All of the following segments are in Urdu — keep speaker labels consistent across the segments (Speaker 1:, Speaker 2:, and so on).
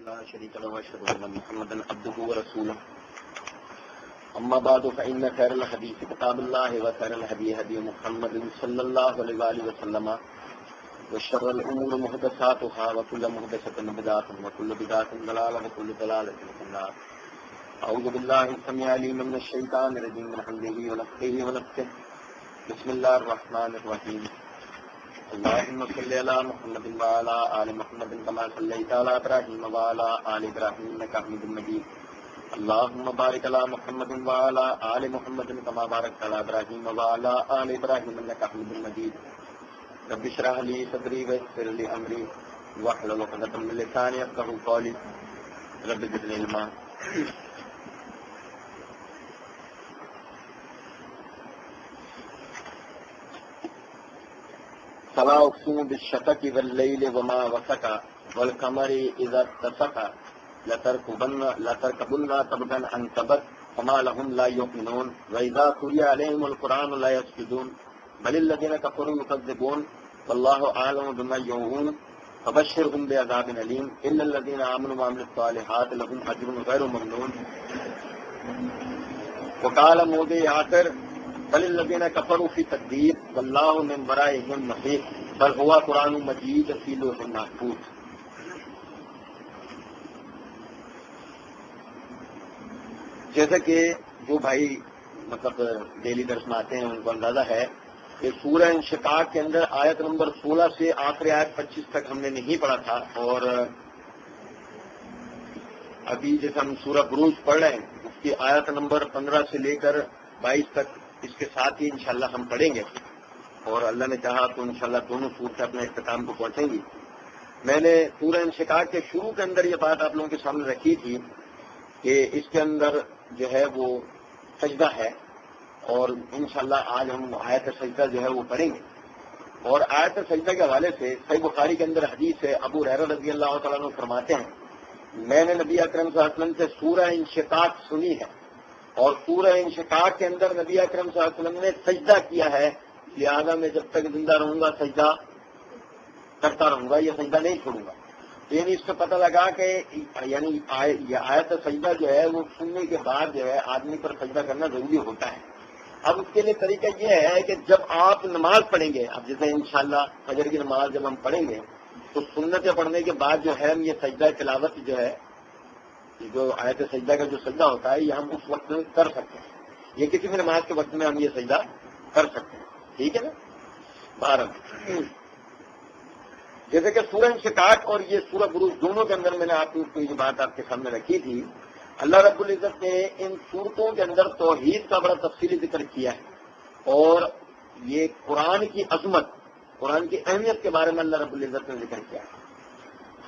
Speaker 1: لا شريك له واشهد ان محمدا عبده ورسوله اما بعد فان خير الحديث كتاب الله وخير الهدي هدي محمد صلى الله عليه واله وسلم وشر الامور محدثاتها وكل محدثة بدعة وكل بدعة ضلالة وكل ضلالة في النار. اعوذ بالله السميع العليم من الشيطان الرجيم من حمده ونفخه ونفثه. بسم الله الرحمن الرحيم. اللهم صل على محمد وعلى آل محمد كما صليت على إبراهيم وعلى آل إبراهيم إنك حميد مجيد. اللهم بارك على محمد وعلى آل محمد كما باركت على إبراهيم وعلى آل إبراهيم إنك حميد مجيد. رب اشرح لي صدري ويسر لي أمري واحلل عقدة من لساني يفقهوا قولي. رب زدني علما. فلا اقسم بالشفق والليل وما وسق والقمر اذا اتسق لتركبن طبقا عن طبق فما لهم لا يؤمنون واذا قرئ عليهم القران لا يسجدون بل الذين كفروا يكذبون والله اعلم بما يوعون فبشرهم بعذاب اليم الا الذين امنوا وعملوا الصالحات لهم اجر غير ممنون. وقال موضع آخر بل الذين كفروا في تكذيب والله من ورائهم محيط بل هو قرآن مجید فی لوح محفوظ. جیسا کہ جو بھائی ڈیلی درس میں آتے ہیں ان کو اندازہ ہے کہ سورہ انشقاق کے اندر آیت نمبر 16 سے آخری آیت 25 تک ہم نے نہیں پڑھا تھا، اور ابھی جیسے ہم سورہ بروج پڑھ رہے ہیں اس کی آیت نمبر 15 سے لے کر 22 تک اس کے ساتھ ہی انشاءاللہ ہم پڑھیں گے، اور اللہ نے چاہا تو انشاءاللہ دونوں صورتیں اپنے اختتام کو پہنچیں گی. میں نے سورہ انشقاق کے شروع کے اندر یہ بات آپ لوگوں کے سامنے رکھی تھی کہ اس کے اندر جو ہے وہ سجدہ ہے، اور انشاءاللہ آج ہم آیت سجدہ جو ہے وہ پڑھیں گے. اور آیت سجدہ کے حوالے سے صحیح بخاری کے اندر حدیث ہے، ابو ہریرہ رضی اللہ تعالیٰ عنہ فرماتے ہیں میں نے نبی اکرم صلی اللہ علیہ وسلم سے سورہ انشقاق سنی ہے، اور سورہ انشقاق کے اندر نبی اکرم صلی اللہ علیہ وسلم نے سجدہ کیا ہے، لہذا میں جب تک زندہ رہوں گا سجدہ کرتا رہوں گا، یہ سجدہ نہیں چھوڑوں گا. یعنی اس سے پتہ لگا کہ یعنی یہ آیت سجدہ جو ہے وہ سننے کے بعد جو ہے آدمی پر سجدہ کرنا ضروری ہوتا ہے. اب اس کے لیے طریقہ یہ ہے کہ جب آپ نماز پڑھیں گے، اب جیسے انشاءاللہ فجر کی نماز جب ہم پڑھیں گے تو سنتیں پڑھنے کے بعد جو ہے ہم یہ سجدہ تلاوت جو ہے، جو آیت سجدہ کا جو سجدہ ہوتا ہے یہ ہم اس وقت میں کر سکتے ہیں، یہ کسی بھی نماز کے وقت میں ہم یہ سجدہ کر سکتے ہیں. ٹھیک ہے نا. 12 جیسے کہ سورہ انشقاق اور یہ سورہ بروج دونوں کے اندر میں نے آپ کو یہ بات آپ کے سامنے رکھی تھی. اللہ رب العزت نے ان صورتوں کے اندر توحید کا بڑا تفصیلی ذکر کیا ہے، اور یہ قرآن کی عظمت، قرآن کی اہمیت کے بارے میں اللہ رب العزت نے ذکر کیا ہے.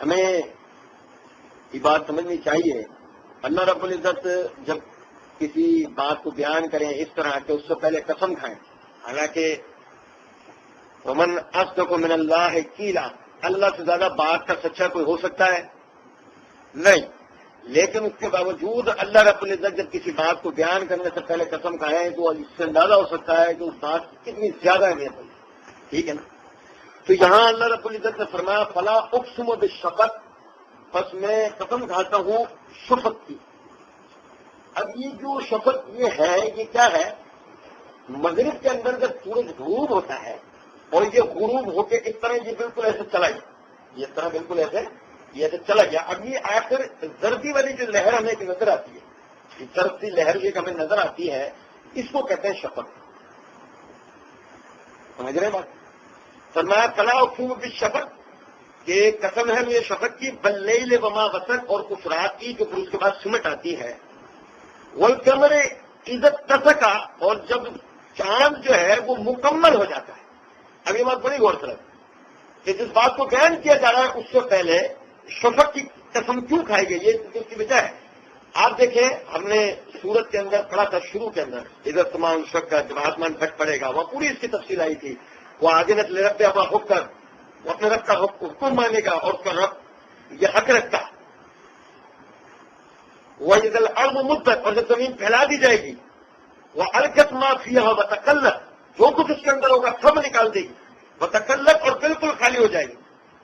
Speaker 1: ہمیں یہ بات سمجھنی چاہیے، اللہ رب العزت جب کسی بات کو بیان کریں اس طرح کہ اس سے پہلے قسم کھائیں، حالانکہ ومن اصدق من اللہ قیلا، اللہ سے زیادہ بات کا سچا کوئی ہو سکتا ہے؟ نہیں. لیکن اس کے باوجود اللہ رب العزت جب کسی بات کو بیان کرنے سے پہلے قسم کھائیں تو اس سے اندازہ ہو سکتا ہے کہ اس بات کی کتنی زیادہ اہمیت ہے. ٹھیک ہے نا. تو یہاں اللہ رب العزت نے فرمایا فلا اقسم بالشفق، بس میں قسم کھاتا ہوں شفق کی. اب یہ جو شفق یہ ہے یہ کیا ہے؟ مغرب کے اندر جب سورج غروب ہوتا ہے اور یہ غروب ہو کے اس طرح یہ بالکل ایسے چلا گیا، یہ طرح بالکل ایسے چلا گیا. اب یہ آخر زردی والی جو لہر ہمیں نظر آتی ہے، یہ زردی لہر جو ہمیں نظر آتی ہے اس کو کہتے ہیں شفق. سمجھ رہے بات؟ فرمایا فلا اقسم بالشفق کہ قسم ہے یہ شفق کی، باللیل وما وسق، اور اس رات کی جو پھر اس کے بعد سمٹ آتی ہے، والقمر اذا اتسق، اور جب چاند جو ہے وہ مکمل ہو جاتا ہے. اب یہ بات بڑی غور طلب کہ جس بات کو بیان کیا جا رہا ہے اس سے پہلے شفق کی قسم کیوں کھائی گئی، یہ اس کی وجہ ہے. آپ دیکھیں ہم نے سورت کے اندر پڑھا تھا، شروع کے اندر ادھر تمام شک کا جب آسمان پھٹ پڑے گا وہاں پوری اس کی تفصیل آئی تھی. وہ آدینت لرب ابا حکم کر، وہ اپنے رب کا حکم مانے گا اور اس کا رب یہ حق رکھتا. وہ الارض مدت، اور جب زمین پھیلا دی جائے گی، وہ الکت ما فیہا وتکلت، جو کچھ اس کے اندر ہوگا سب نکال دے گی، وتکلت، اور بالکل خالی ہو جائے گی.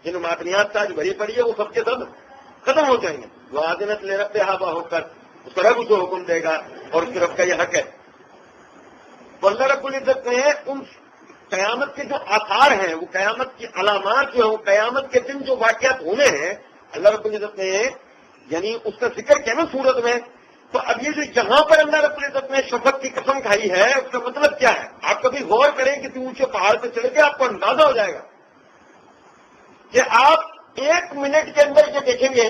Speaker 1: جن معدنیات کا جو بھری پڑی ہے وہ سب کے سب ختم ہو جائیں گے. وہ آدنت لے رب ہوا ہو کر اس کا رب اسے حکم دے گا اور اس کے رب کا یہ حق ہے. تو اللہ رب العزت نے ان قیامت کے جو آثار ہیں، وہ قیامت کی علامات جو ہیں، وہ قیامت کے دن جو واقعات ہونے ہیں، اللہ رب العزت نے یعنی اس کا ذکر کیا نا سورت میں. تو اب یہ جو یہاں پر اللہ رب العزت نے شفقت کی قسم کھائی ہے، اس کا مطلب کیا ہے؟ آپ کبھی غور کریں کسی اونچے پہاڑ پہ چڑھ کے آپ کو اندازہ ہو جائے گا کہ آپ 1 منٹ کے اندر یہ دیکھیں گے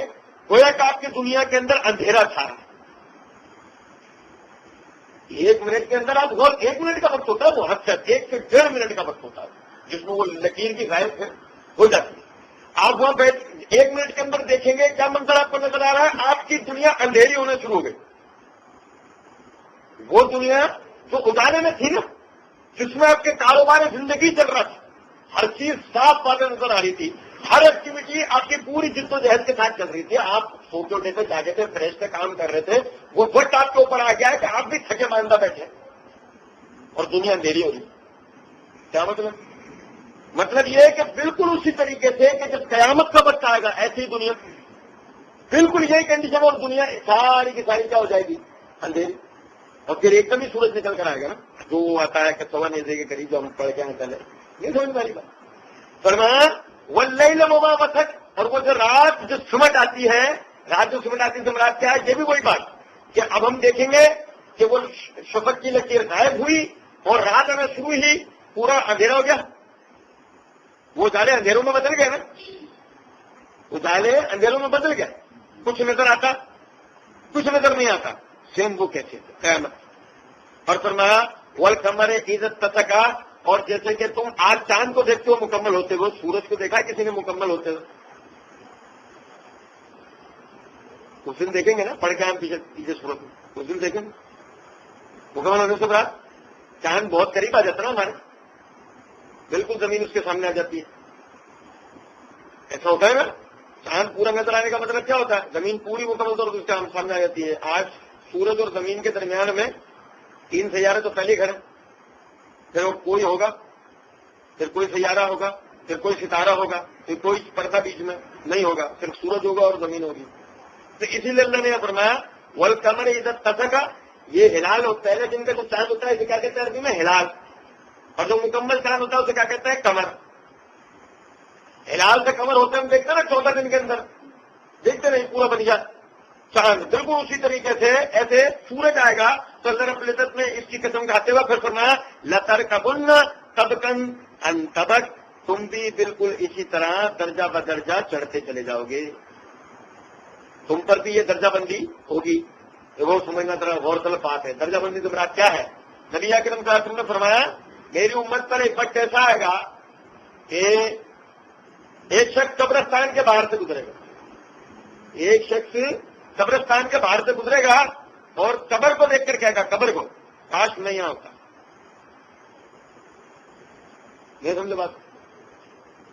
Speaker 1: گویا کہ آپ کی دنیا کے اندر اندھیرا چھا رہا ہے. 1 منٹ کے اندر آپ غور، 1 منٹ کا وقت ہوتا ہے وہ حد سے 1 سے 1.5 منٹ کا وقت ہوتا ہے جس میں وہ لکیر کی غائب ہو جاتی ہے. آپ وہاں بیٹھ 1 منٹ کے اندر دیکھیں گے کیا منظر آپ کو نظر آ رہا ہے؟ آپ کی دنیا اندھیری ہونے شروع ہو گئی. وہ دنیا جو اجالے میں تھی نا، جس میں آپ کے کاروبار زندگی چل رہا تھا، ہر چیز صاف باتیں نظر آ رہی تھی، ہر ایکٹیویٹی آپ کی پوری جد و جہد کے ساتھ چل رہی تھی، آپ سو کے اٹھے تھے، جاگے تھے، فریش سے کام کر رہے تھے، وہ وقت آپ کے اوپر آ گیا ہے کہ آپ بھی تھکے ماندہ بیٹھے اور دنیا اندھیری ہو رہی. کیا مطلب یہ ہے کہ بالکل اسی طریقے سے کہ جب قیامت کا وقت آئے گا ایسی ہی دنیا بالکل یہی کنڈیشن اور دنیا ساری کی ساری کیا ہو جائے گی؟ اندھیری. اور پھر ایک دم ہی سورج نکل کر آئے گا نا، جو آتا ہے کہ 1:15 کے قریب جو ہم پڑھ کے آئے پہلے، یہ سمجھ والی بات. فرمایا واللیل وما وسق، اور وہ جو رات جو سمٹ آتی ہے، رات جو سمٹ آتی ہے مراد کیا ہے؟ یہ بھی وہی بات کہ اب ہم دیکھیں گے کہ وہ شفق کی لکیر غائب ہوئی اور رات آنا شروع ہی، پورا اندھیرا ہو گیا. وہ اجالے اندھیروں میں بدل گئے نا، اجالے اندھیروں میں بدل گئے، کچھ نظر آتا کچھ نظر نہیں آتا. سیم وہ کیسے قیامت. اور فرمایا والقمر اذا اتسق، اور جیسے کہ تم آج چاند کو دیکھتے ہو مکمل ہوتے ہوئے، سورج کو دیکھا کسی نے مکمل ہوتے ہوئے؟ اس دن دیکھیں گے نا، پڑھ کے ہم پیچھے سورج اس دن دیکھیں گے مکمل ہونے کے بعد چاند بہت قریب آ جاتا نا ہمارے، بالکل زمین اس کے سامنے آ جاتی ہے. ایسا ہوتا ہے نا، چاند پورا نظر آنے کا مطلب کیا ہوتا ہے؟ زمین پوری مکمل طور پر اس کے سامنے آ جاتی ہے. آج سورج اور زمین کے درمیان میں 3 سیارے تو پہلے کھڑے، پھر وہ کوئی ہوگا، پھر کوئی سیارہ ہوگا، پھر کوئی ستارہ ہوگا، پھر کوئی پردہ بیچ میں نہیں ہوگا، صرف سورج ہوگا اور زمین ہوگی. تو اسی لیے اللہ نے فرمایا والقمر اذا اتسق، یہ ہلال ہو، پہلے دن کا جو چاند ہوتا ہے اسے کیا کہتے ہیں عربی میں؟ ہلال. اور جو مکمل چاند ہوتا ہے اسے کیا کہتے ہیں؟ قمر. ہلال سے قمر ہوتا ہے ہم دیکھتے ہیں نا 14 دن کے اندر، دیکھتے نہیں پورا بن جاتا چاند. بالکل اسی طریقے سے ایسے سورج آئے گا تو اللہ رب العزت نے اس کی قسم کھاتے ہوئے پھر فرمایا لترکبن طبقا عن طبق، تم بھی بالکل اسی طرح درجہ بدرجہ چڑھتے چلے جاؤ گے، تم پر بھی یہ درجہ بندی ہوگی. وہ سمجھنا ذرا غور طلب بات ہے. درجہ بندی تو مراد کیا ہے؟ نبی اکرم صلی اللہ علیہ وسلم نے فرمایا میری امت پر ایک وقت ایسا آئے گا کہ ایک شخص قبرستان کے باہر سے گزرے گا، ایک شخص قبرستان کے باہر سے گزرے گا اور قبر کو دیکھ کر کہے گا، قبر کو کاش میں یہاں ہوتا. نہیں سمجھے بات؟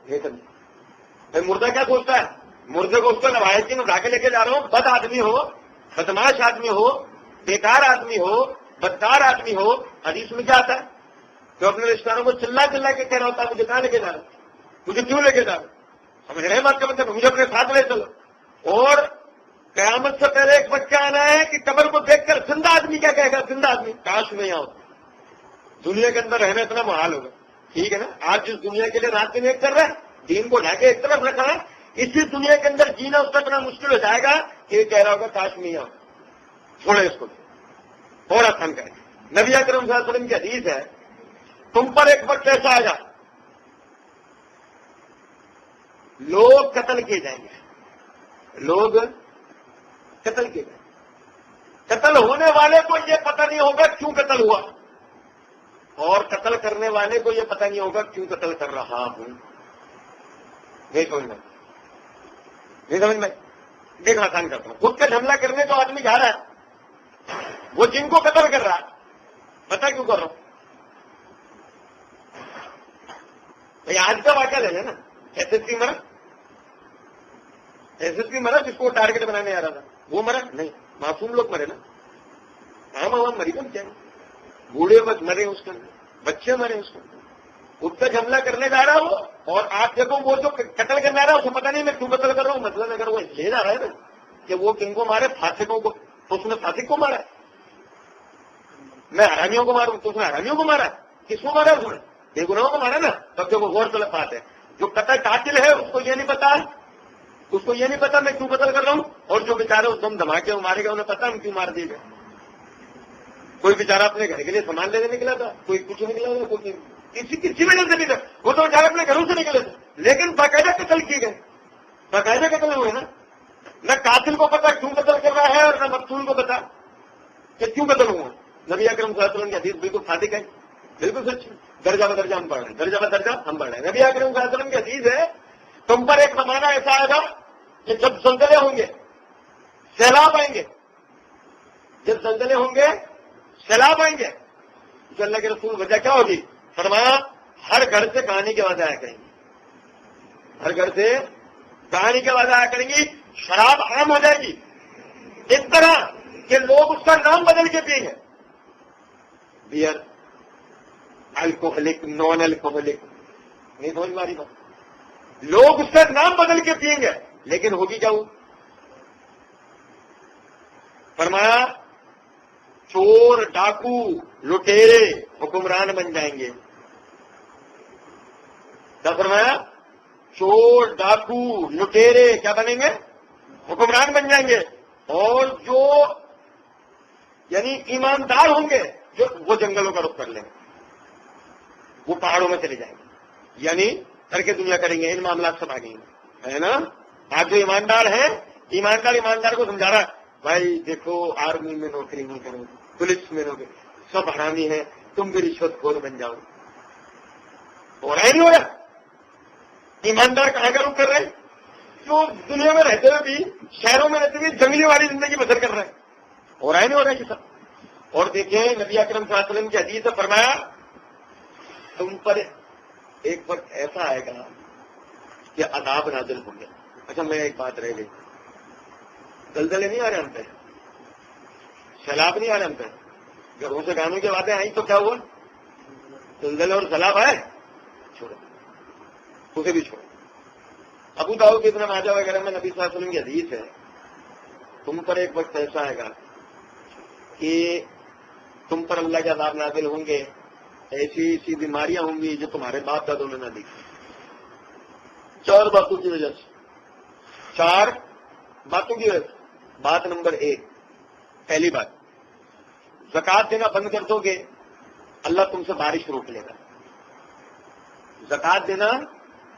Speaker 1: نہیں سمجھے. مردہ کیا سوچتا ہے؟ مردے کو اس کو روایتی میں اٹھا کے لے کے جا رہا ہوں، بد آدمی ہو، بدماش آدمی ہو، بیکار آدمی ہو، بدکار آدمی ہو. حدیث میں کیا آتا ہے کہ اپنے رشتہ داروں کو چلا چلا کے کہہ رہا ہوتا ہے مجھے کہاں لے کے جا رہا ہے، مجھے کیوں لے کے جا رہا ہے؟ سمجھ رہے بات کا مطلب؟ مجھے اپنے ساتھ لے چلو. اور قیامت سے پہلے ایک وقت آنا ہے کہ قبر کو دیکھ کر زندہ آدمی کیا کہے گا؟ زندہ آدمی کاش میں یہاں ہوتا. دنیا کے اندر رہنا اتنا محال ہوگا، ٹھیک ہے نا. آج جس دنیا کے لیے رات دن ایک کر رہا ہے، دین کو ڈھا کے ایک طرف رکھا ہے، اسی دنیا کے اندر جینا اس کا اتنا مشکل ہو جائے گا کہ یہ کہہ رہا ہوگا کاش میں یہاں ہوتا. چھوڑے اس کو اور آسان کریں. نبی اکرم صلی اللہ علیہ وسلم کی حدیث ہے تم پر ایک وقت ایسا آئے گا لوگ قتل کیے جائیں گے، لوگ قتل کیے جائیں گے. قتل ہونے والے کو یہ پتہ نہیں ہوگا کیوں قتل ہوا، اور قتل کرنے والے کو یہ پتہ نہیں ہوگا کیوں قتل کر رہا ہوں. نہیں سمجھ میں؟ نہیں سمجھ میں؟ دیکھ آسان کرتا ہوں. خود کا حملہ کرنے تو آدمی جا رہا ہے، وہ جن کو قتل کر رہا ہے پتا کیوں کر رہا ہوں؟ بھائی آج کا واقعہ لے لیں نا، ایس ایس پی مرا جس کو ٹارگیٹ بنانے آ رہا تھا، وہ مرا نہیں، معصوم لوگ مرے نا. عام عوام مری کم کیا، بوڑھے بس مرے اس کے اندر، بچے مرے اس کے اندر. اس پہ حملہ کرنے جا رہا ہو اور آپ دیکھو وہ جو قتل کرنے آ رہا ہے اسے پتہ نہیں میں کیوں قتل کر رہا ہوں، مطلب اگر وہ لے جا رہا ہے نا کہ وہ کن کو مارے، فاسقوں کو، تو اس نے فاسق کو مارا ہے، میں حرامیوں کو ماروں تو اس نے حرامیوں کو مارا، کس کو مارا اس نے؟ بے گناہوں کو مارا نا. تب جو وہ غور طلب بات ہے. جو قاتل ہے اس کو یہ نہیں پتا، اس کو یہ نہیں پتا میں کیوں قتل کر رہا ہوں، اور جو بیچارے اس دم دھماکے میں مارے گئے انہیں پتا ہم کیوں مار دیے گئے. کوئی بیچارہ اپنے گھر کے لیے سامان لینے نکلا تھا، کوئی کچھ نکلا تھا، کوئی کسی وجہ سے نہیں تھا، وہ تو بیچارے اپنے گھروں سے نکلے تھے، لیکن باقاعدہ قتل کیے گئے، باقاعدہ قتل ہوئے نا. نہ قاتل کو پتا کیوں قتل کر رہا ہے اور نہ مقتول کو پتا کہ کیوں قتل ہوا. نبی اکرم صلی اللہ علیہ وسلم کی حدیث بالکل صادق ہے، بالکل سچ. درجہ بدرجہ ہم پڑھ رہے ہیں، درجہ بدرجہ ہم پڑھ رہے ہیں. نبی اکرم صلی اللہ علیہ وسلم کی حدیث ہے تم پر ایک زمانہ ایسا آئے گا کہ جب زلزلے ہوں گے، سیلاب آئیں گے، جب زلزلے ہوں گے سیلاب آئیں گے. تو اللہ کے رسول وجہ کیا ہوگی؟ فرمایا ہر گھر سے کہانی کی آواز آیا کریں گی، ہر گھر سے کہانی کی آواز آیا کریں گی. شراب عام ہو جائے گی اس طرح کہ لوگ اس کا نام بدل کے پئیں گے. بیئر، الکوہلک، نان الکوہلک، نہیں سمجھ ماری بات، لوگ اس کا نام بدل کے پئیں گے. لیکن ہوگی کیا وہ؟ فرمایا چور، ڈاکو، لٹیرے حکمران بن جائیں گے. کیا فرمایا؟ چور، ڈاکو، لٹیرے کیا بنیں گے؟ حکمران بن جائیں گے. اور جو یعنی ایماندار ہوں گے جو وہ جنگلوں کا رخ کر لیں گے، وہ پہاڑوں میں چلے جائیں گے، یعنی کر کے دنیا کریں گے. ان معاملات سے بھاگیں گے، ہے نا. آپ جو ایماندار ہیں، ایماندار کو سمجھا رہا ہے بھائی دیکھو آرمی میں نوکری نہیں کرو، پولیس میں نوکری، سب حرامی ہیں، تم بھی رشوت خور بن جاؤ. اور نہیں ہو رہا. ایماندار کہاں کا رخ کر رہے ہیں؟ جو دنیا میں رہتے ہوئے بھی، شہروں میں رہتے ہوئے جنگلی والی زندگی بسر کر رہے ہیں. اور نہیں ہو رہا ہے یہ سب. اور دیکھیں نبی اکرم صلی اللہ علیہ وسلم کی حدیث سے فرمایا تم پر ایک وقت ایسا آئے گا کہ عذاب نازل ہوں گے. اچھا میں ایک بات رہ گئی، زلزلے نہیں آ رہے ہم پہ، سیلاب نہیں آ رہے ہم پہ، گھروں سے گانوں کی باتیں آئیں تو کیا ہوا؟ زلزلے اور سیلاب آئے، چھوڑو اسے بھی چھوڑو. ابو داؤد ابن ماجہ وغیرہ میں نبی صلی اللہ علیہ وسلم کی حدیث ہے تم پر ایک وقت ایسا آئے گا کہ تم پر اللہ کے عذاب نازل ہوں گے، ایسی بیماریاں ہوں گی جو تمہارے باپ دادوں نے نہ دیکھی. 4 باتوں کی وجہ سے، 4 باتوں کی وجہ سے. بات نمبر 1، پہلی بات، زکات دینا بند کر دو گے اللہ تم سے بارش روک لے گا. زکات دینا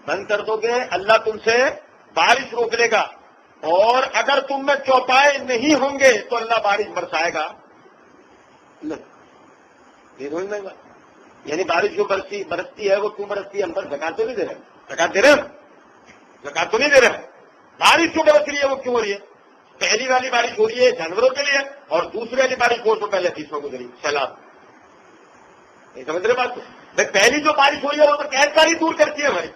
Speaker 1: بند کر دو گے اللہ تم سے بارش روک لے گا. اور اگر تم میں چوپائے نہیں ہوں گے تو اللہ بارش برسائے گا. یعنی بارش جو برستی ہے وہ کیوں برستی ہے؟ ہم پر زکات تو نہیں دے رہے، زکات دے رہے ہیں، زکات تو نہیں دے رہے ہیں. بارش کیوں برس رہی ہے؟ وہ کیوں ہو رہی ہے؟ پہلی والی بارش ہو رہی ہے جانوروں کے لیے، اور دوسری والی بارش ہو تو پہلے تیسروں کو دے رہی سیلاب. نہیں سمجھ رہے بات کو؟ پہلی جو بارش ہو رہی ہے وہ تو قید کاری دور کرتی ہے ہماری،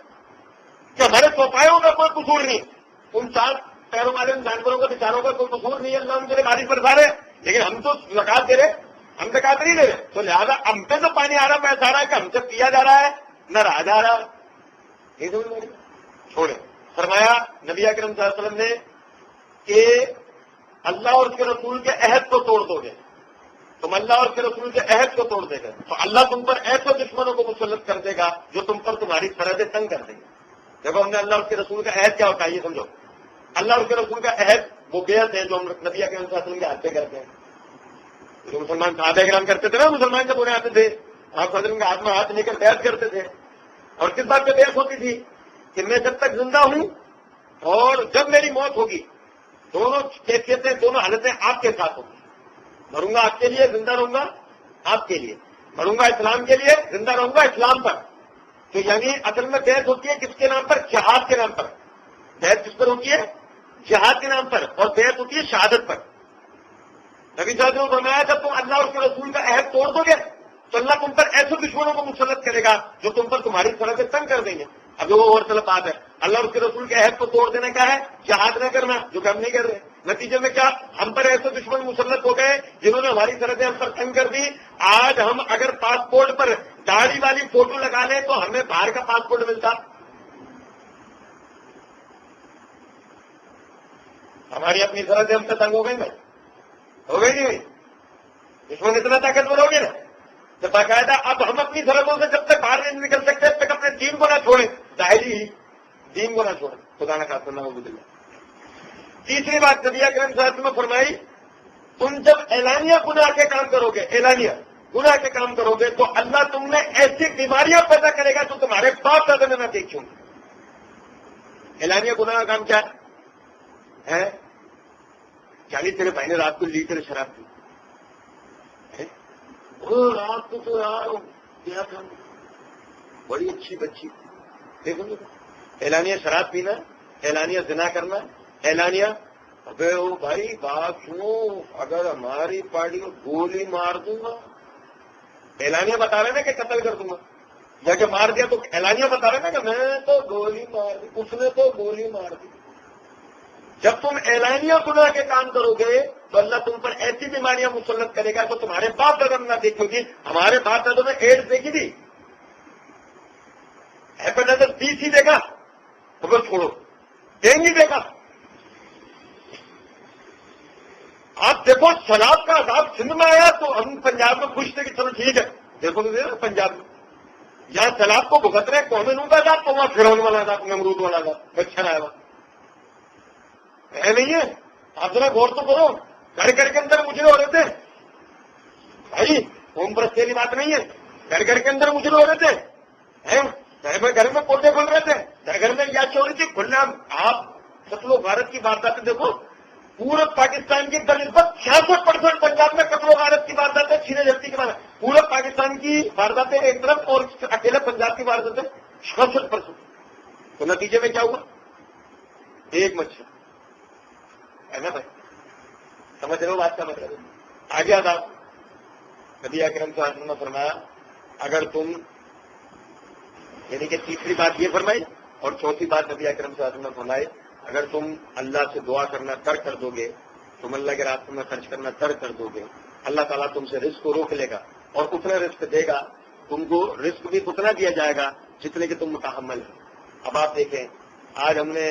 Speaker 1: کہ ہمارے چوپایوں کا کوئی قصور نہیں، ان 4 پیروں والے ان جانوروں کا بیچاروں کا کوئی قصور نہیں ہے، اللہ ان کے لیے بارش برسا رہے. لیکن ہم تو زکات دے رہے، ہم زکات نہیں دے رہے، تو لہٰذا ہم پہ تو پانی آ رہا پیسہ آ رہا ہے کہ ہم سے پیا جا رہا ہے نہ رہا جا رہا ہے. یہ سمجھ چھوڑے. فرمایا نبی اکرم صلی اللہ علیہ وسلم نے کہ اللہ اور اس کے رسول کے عہد کو توڑ دو گے، تم اللہ اور اس کے رسول کے عہد کو توڑ دے گا تو اللہ تم پر ایسے دشمنوں کو مسلط کر دے گا جو تم پر تمہاری سرحدیں تنگ کر دیں گے. دیکھو ہم نے اللہ اور اس کے رسول کا عہد کیا ہوتا ہے یہ سمجھو. اللہ اور اس کے رسول کا عہد وہ بیعت ہے جو ہم نبی اکرم صلی اللہ علیہ وسلم کے ہاتھ پہ کرتے ہیں. جو مسلمان صحابہ کرام کرتے تھے نا، مسلمان جب انہیں آتے تھے آپ حضرت کے ہاتھ میں ہاتھ لے کر بیعت کرتے تھے. اور کس بات پہ بیعت ہوتی تھی؟ کہ میں جب تک زندہ ہوں اور جب میری موت ہوگی دونوں کیفیتیں، دونوں حالتیں آپ کے ساتھ ہوں گی. مروں گا آپ کے لیے، زندہ رہوں گا آپ کے لیے. مروں گا اسلام کے لیے، زندہ رہوں گا اسلام پر. تو یعنی اصل میں بیعت ہوتی ہے کس کے نام پر؟ جہاد کے نام پر. بیعت کس پر ہوتی ہے؟ جہاد کے نام پر. اور بیعت ہوتی ہے شہادت پر. نبی صاحب نے فرمایا جب تم اللہ اور اس کے رسول کا عہد توڑ دو گے تو اللہ تم پر ایسے دشمنوں کو مسلط کرے گا جو تم پر تمہاری سرحدیں تنگ کر دیں گے. اب وہ اور طلب بات ہے، اللہ اور اس کے رسول کے عہد کو توڑ دینے کا ہے، جہاد نہ کرنا، جو کہ ہم نہیں کر رہے. نتیجے میں کیا، ہم پر ایسے دشمن مسلط ہو گئے جنہوں نے ہماری سرحدیں ہم پر تنگ کر دی. آج ہم اگر پاسپورٹ پر داڑھی والی فوٹو لگا لیں تو ہمیں باہر کا پاسپورٹ ملتا. ہماری اپنی سرحدیں ہم سے تنگ ہو گئی نا، ہو گئی نہیں. دشمن اتنا طاقتور ہو گیا نا تو باقاعدہ اب ہم اپنی سرحدوں سے جب تک باہر نہیں نکل سکتے تب تک اپنے دین کو نہ چھوڑیں، ظاہری دین کو نہ چھوڑیں. خدا نہ خاصا نہ. تیسری بات نبی اکرم صلی اللہ علیہ وسلم نے فرمائی، تم جب اعلانیہ گناہ کے کام کرو گے، اعلانیہ گناہ کے کام کرو گے تو اللہ تم نے ایسی بیماریاں پیدا کرے گا جو تمہارے باپ دادا نے نہ دیکھی ہوں. اعلانیہ گناہ کا کام کیا ہے؟ چالی تیرے بھائی نے رات کو لیٹر شراب پی، رات کو تو یار کیا تھا، بڑی اچھی بچی. دیکھو گے اعلانیہ شراب پینا، اعلانیہ زنا کرنا، اعلانیہ ابے او بھائی بات سنو، اگر ہماری پارٹی کو گولی مار دوں گا، اعلانیہ بتا رہے نا کہ قتل کر دوں گا، یا کہ مار دیا تو اعلانیہ بتا رہے نا کہ میں تو گولی مار دی، اس نے تو گولی مار دی. جب تم اعلانیہ گناہ کے کام کرو گے تو اللہ تم پر ایسی بیماریاں مسلط کرے گا تو تمہارے باپ دادا نہ دیکھو گی. ہمارے باپ دادوں نے ایڈس دیکھی تھی، ہیپیٹائٹس بی سی دیکھا تو بس چھوڑو، ڈینگی دیکھا. آپ دیکھو شراب کا عذاب سندھ میں آیا تو ہم پنجاب میں خوش تھے کہ چلو ٹھیک ہے. دیکھو تو پنجاب میں جہاں شراب کو بھگت رہے قومیں نوں کا عذاب تو وہاں فرعون والا عذاب، نمرود والا عذاب بچہ آیا ہوا ہے نہیں ہے. آپ ذرا غور تو کرو، گھر گھر کے اندر مجرے ہو رہے تھے بھائی، ہوم پرستی بات نہیں ہے. گھر گھر کے اندر مجرے ہو رہے تھے، گھر میں پودے کھل رہے تھے، گھر گھر میں یا چوری تھی کھلنا. آپ قتل و غارت کی وارداتیں دیکھو، پورے پاکستان کی بنسبت 66% پنجاب میں قتل و غارت کی وارداتیں، چھینے جھپٹی کی وارداتیں. پورے پاکستان کی وارداتیں ایک طرف اور اکیلے پنجاب کی وارداتیں 66%. تو نتیجے میں کیا ہوا؟ ایک مچھر ہے نا بھائی، سمجھ رہے ہو بات کا مطلب. آگے آپ نبی اکرم صلی اللہ علیہ وسلم نے فرمایا، اگر تم، یعنی کہ تیسری بات یہ فرمائی اور چوتھی بات نبی اکرم صلی اللہ علیہ وسلم نے فرمائی، اگر تم اللہ سے دعا کرنا ترک کر دو گے، تم اللہ کے راستے میں خرچ کرنا ترک کر دو گے، اللہ تعالیٰ تم سے رزق کو روک لے گا اور اتنا رزق دے گا، تم کو رزق بھی اتنا دیا جائے گا جتنے کہ تم متحمل ہیں. اب آپ دیکھیں آج ہم نے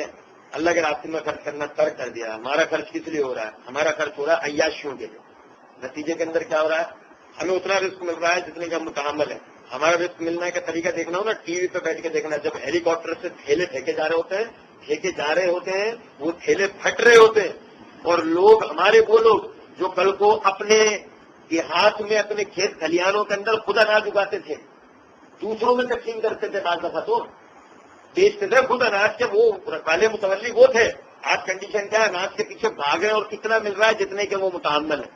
Speaker 1: اللہ کے راستے میں خرچ کرنا ترک کر دیا. ہمارا خرچ کس لیے ہو رہا ہے؟ ہمارا خرچ ہو رہا ہے عیاشیوں کے لیے. نتیجے کے اندر کیا ہو رہا ہے؟ ہمیں اتنا رزق مل رہا ہے جتنے کا ہم متحمل ہے. ہمارا رزق ملنے کا طریقہ دیکھنا ہو نا، ٹی وی پہ بیٹھ کے دیکھنا. جب ہیلی کاپٹر سے تھیلے پھینکے جا رہے ہوتے ہیں وہ تھیلے پھٹ رہے ہوتے ہیں، اور لوگ، ہمارے وہ لوگ جو کل کو اپنے دیہات میں اپنے کھیت کھلیانوں کے اندر خود اناج اگاتے تھے، دوسروں میں تقسیم کرتے تھے، بعض دفعہ تو بیچتے تھے خود اناج کے، وہ والے متولی وہ تھے. آج کنڈیشن کیا ہے؟ اناج کے پیچھے بھاگے اور کتنا مل رہا ہے جتنے کہ وہ متحمل ہے،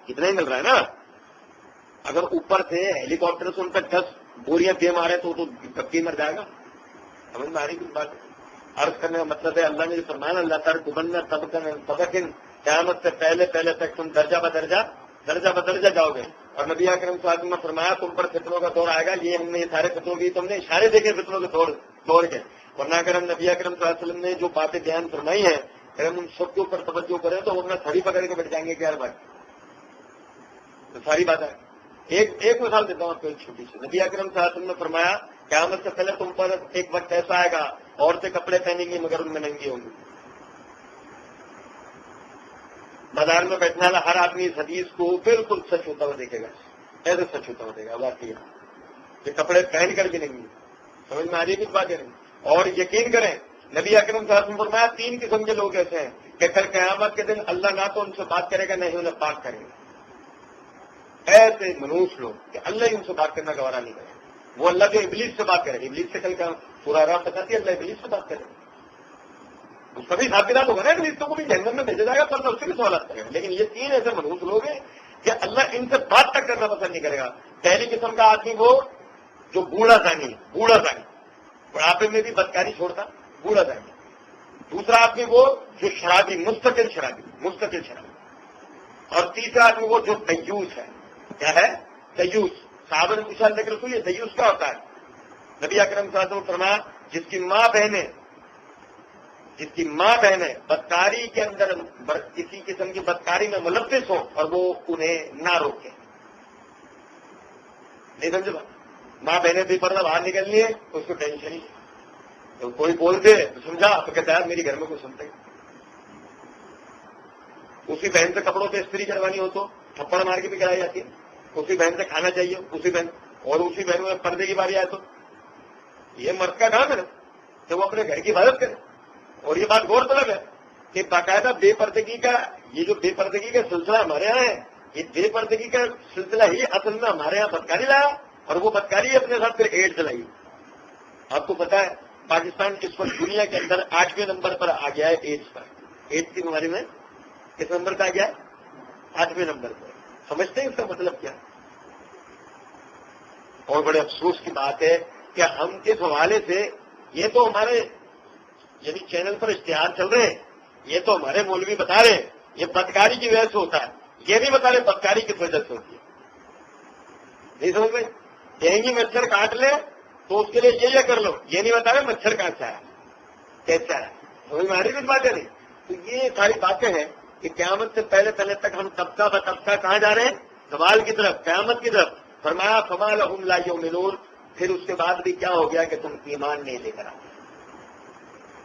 Speaker 1: کتنا ہی مل رہا ہے نا. اگر اوپر سے ہیلی کاپٹر سے ان پہ 10 بوریاں دے مارے تو کبھی مر جائے گا. سمجھ میں آ رہی کچھ بات؟ عرض کرنے کا مطلب ہے اللہ نے جو فرمایا اللہ تعالیٰ تبن تبکن، قیامت سے پہلے تک تم درجہ بدرجہ جاؤ گے. اور نبی اکرم صلی اللہ علیہ وسلم نے فرمایا تم پر فتنوں کا دور آئے گا. یہ ہم نے یہ سارے فتنوں کی تم نے اشارے دیکھے فتنوں کے دور کے، ورنہ اگر ہم نبی اکرم صلی اللہ علیہ وسلم نے جو باتیں بیان فرمائی ہیں اگر ہم ان سب کے اوپر توجہ کریں تو وہ اپنا تھڑی پکڑ کے بیٹھ جائیں گے کہ یار بھائی تو ساری بات ہے. ایک مثال دیتا ہوں آپ کو ایک چھوٹی سی. نبی اکرم صلی اللہ علیہ وسلم نے فرمایا قیامت سے پہلے تم پر ایک وقت ایسا آئے گا عورتیں کپڑے پہنیں گی مگر ان میں ننگی ہوں گی. بازار میں بیٹھنے والا ہر آدمی اس حدیث کو بالکل سچ ہوتا ہوا دیکھے گا، ایسے سچ ہوتا ہوا دیکھے گا. واقعی کہ کپڑے پہن کر بھی نہیں. سمجھ میں آ رہی ہے کچھ باتیں نہیں. اور یقین کریں نبی اکرم صلی اللہ علیہ وسلم نے فرمایا 3 قسم کے لوگ ایسے ہیں کہ کل قیامت کے دن اللہ نہ تو ان سے بات کرے گا نہ ہی انہیں پاک کرے گا. ایسے منوس لوگ کہ اللہ ہی ان سے بات کرنا گوارا نہیں کرے. وہ اللہ جو ابلیس سے بات کرے گا، ابلیس سے کل کا پورا راہ بتاتی ہے اللہ ابلیس سے بات کرے گا. اس کا بھی ساتھ ہوگا نا ابلیس کو بھی جہنم میں بھیجا جائے گا تو اللہ اس سے بھی سوالات کرے گا. لیکن یہ 3 ایسے منوس لوگ ہیں کہ اللہ ان سے بات تک کرنا پسند نہیں کرے گا. پہلی قسم کا آدمی وہ جو بوڑھا زانی بڑھاپے میں بھی بدکاری چھوڑتا، بوڑھا زانی. دوسرا آدمی وہ جو شرابی، مستقل شرابی. اور تیسرا آدمی وہ جو دیوس ہے. کیا ہے؟ دیوس. صحابہ نے پوچھا لیکن یہ دیوس کیا ہوتا ہے؟ نبی اکرم صلی اللہ علیہ وسلم فرمایا جس کی ماں بہنیں بدکاری کے اندر کسی قسم کی بدکاری میں ملوث ہو اور وہ انہیں نہ روکے. نہیں سمجھے بات؟ ماں بہنیں بھی پردہ باہر نکل لیے تو اس کو ٹینشن ہی. تو کوئی بول دے تو سمجھا تو کہتا ہے میری گھر میں کوئی سنتے. اسی بہن سے کپڑوں پہ استری کروانی ہو تو تھپڑ مار کے بھی کرائی جاتی ہے. اسی بہن سے کھانا چاہیے اسی بہن میں پردے کی باری آئے تو یہ مرد کا کام ہے نا کہ وہ اپنے گھر کی حفاظت کرے. اور یہ بات غور طلب ہے کہ باقاعدہ بے پردگی کا یہ جو بے پردگی کا سلسلہ ہمارے یہاں ہے یہ بے پردگی کا سلسلہ ہی اصل میں ہمارے یہاں بدکاری لایا اور وہ بدکاری اپنے ساتھ پھر ایڈ چلائی. آپ کو پتا ہے پاکستان اس وقت دنیا کے اندر 8ویں نمبر پر آ گیا ہے ایڈس پر. ایڈس کی بیماری میں کس نمبر پہ آ گیا ہے؟ 8ویں نمبر پر. سمجھتے ہیں اس کا مطلب کیا؟ اور بڑے افسوس کی بات ہے کہ ہم اس حوالے سے یہ تو ہمارے یعنی چینل پر اشتہار چل رہے ہیں, یہ تو ہمارے مولوی بتا رہے ہیں یہ بدکاری کی وجہ سے ہوتا ہے, یہ نہیں بتا رہے بدکاری کس وجہ سے ہوتی ہے. نہیں سمجھ میں ڈینگی مچھر کاٹ لے تو اس کے لیے یہ کر لو, یہ نہیں بتا رہے مچھر کہاں سے آیا کیسا ہے. سمجھ میں آ رہی کچھ باتیں نہیں. تو یہ ساری باتیں ہیں کہ قیامت سے پہلے تک ہم طبقہ بطبقہ کہاں جا رہے ہیں؟ زوال کی طرف, قیامت کی طرف. فرمایا فما لہم لا یؤمنون, پھر اس کے بعد بھی کیا ہو گیا کہ تم ایمان نہیں لے کر آئے.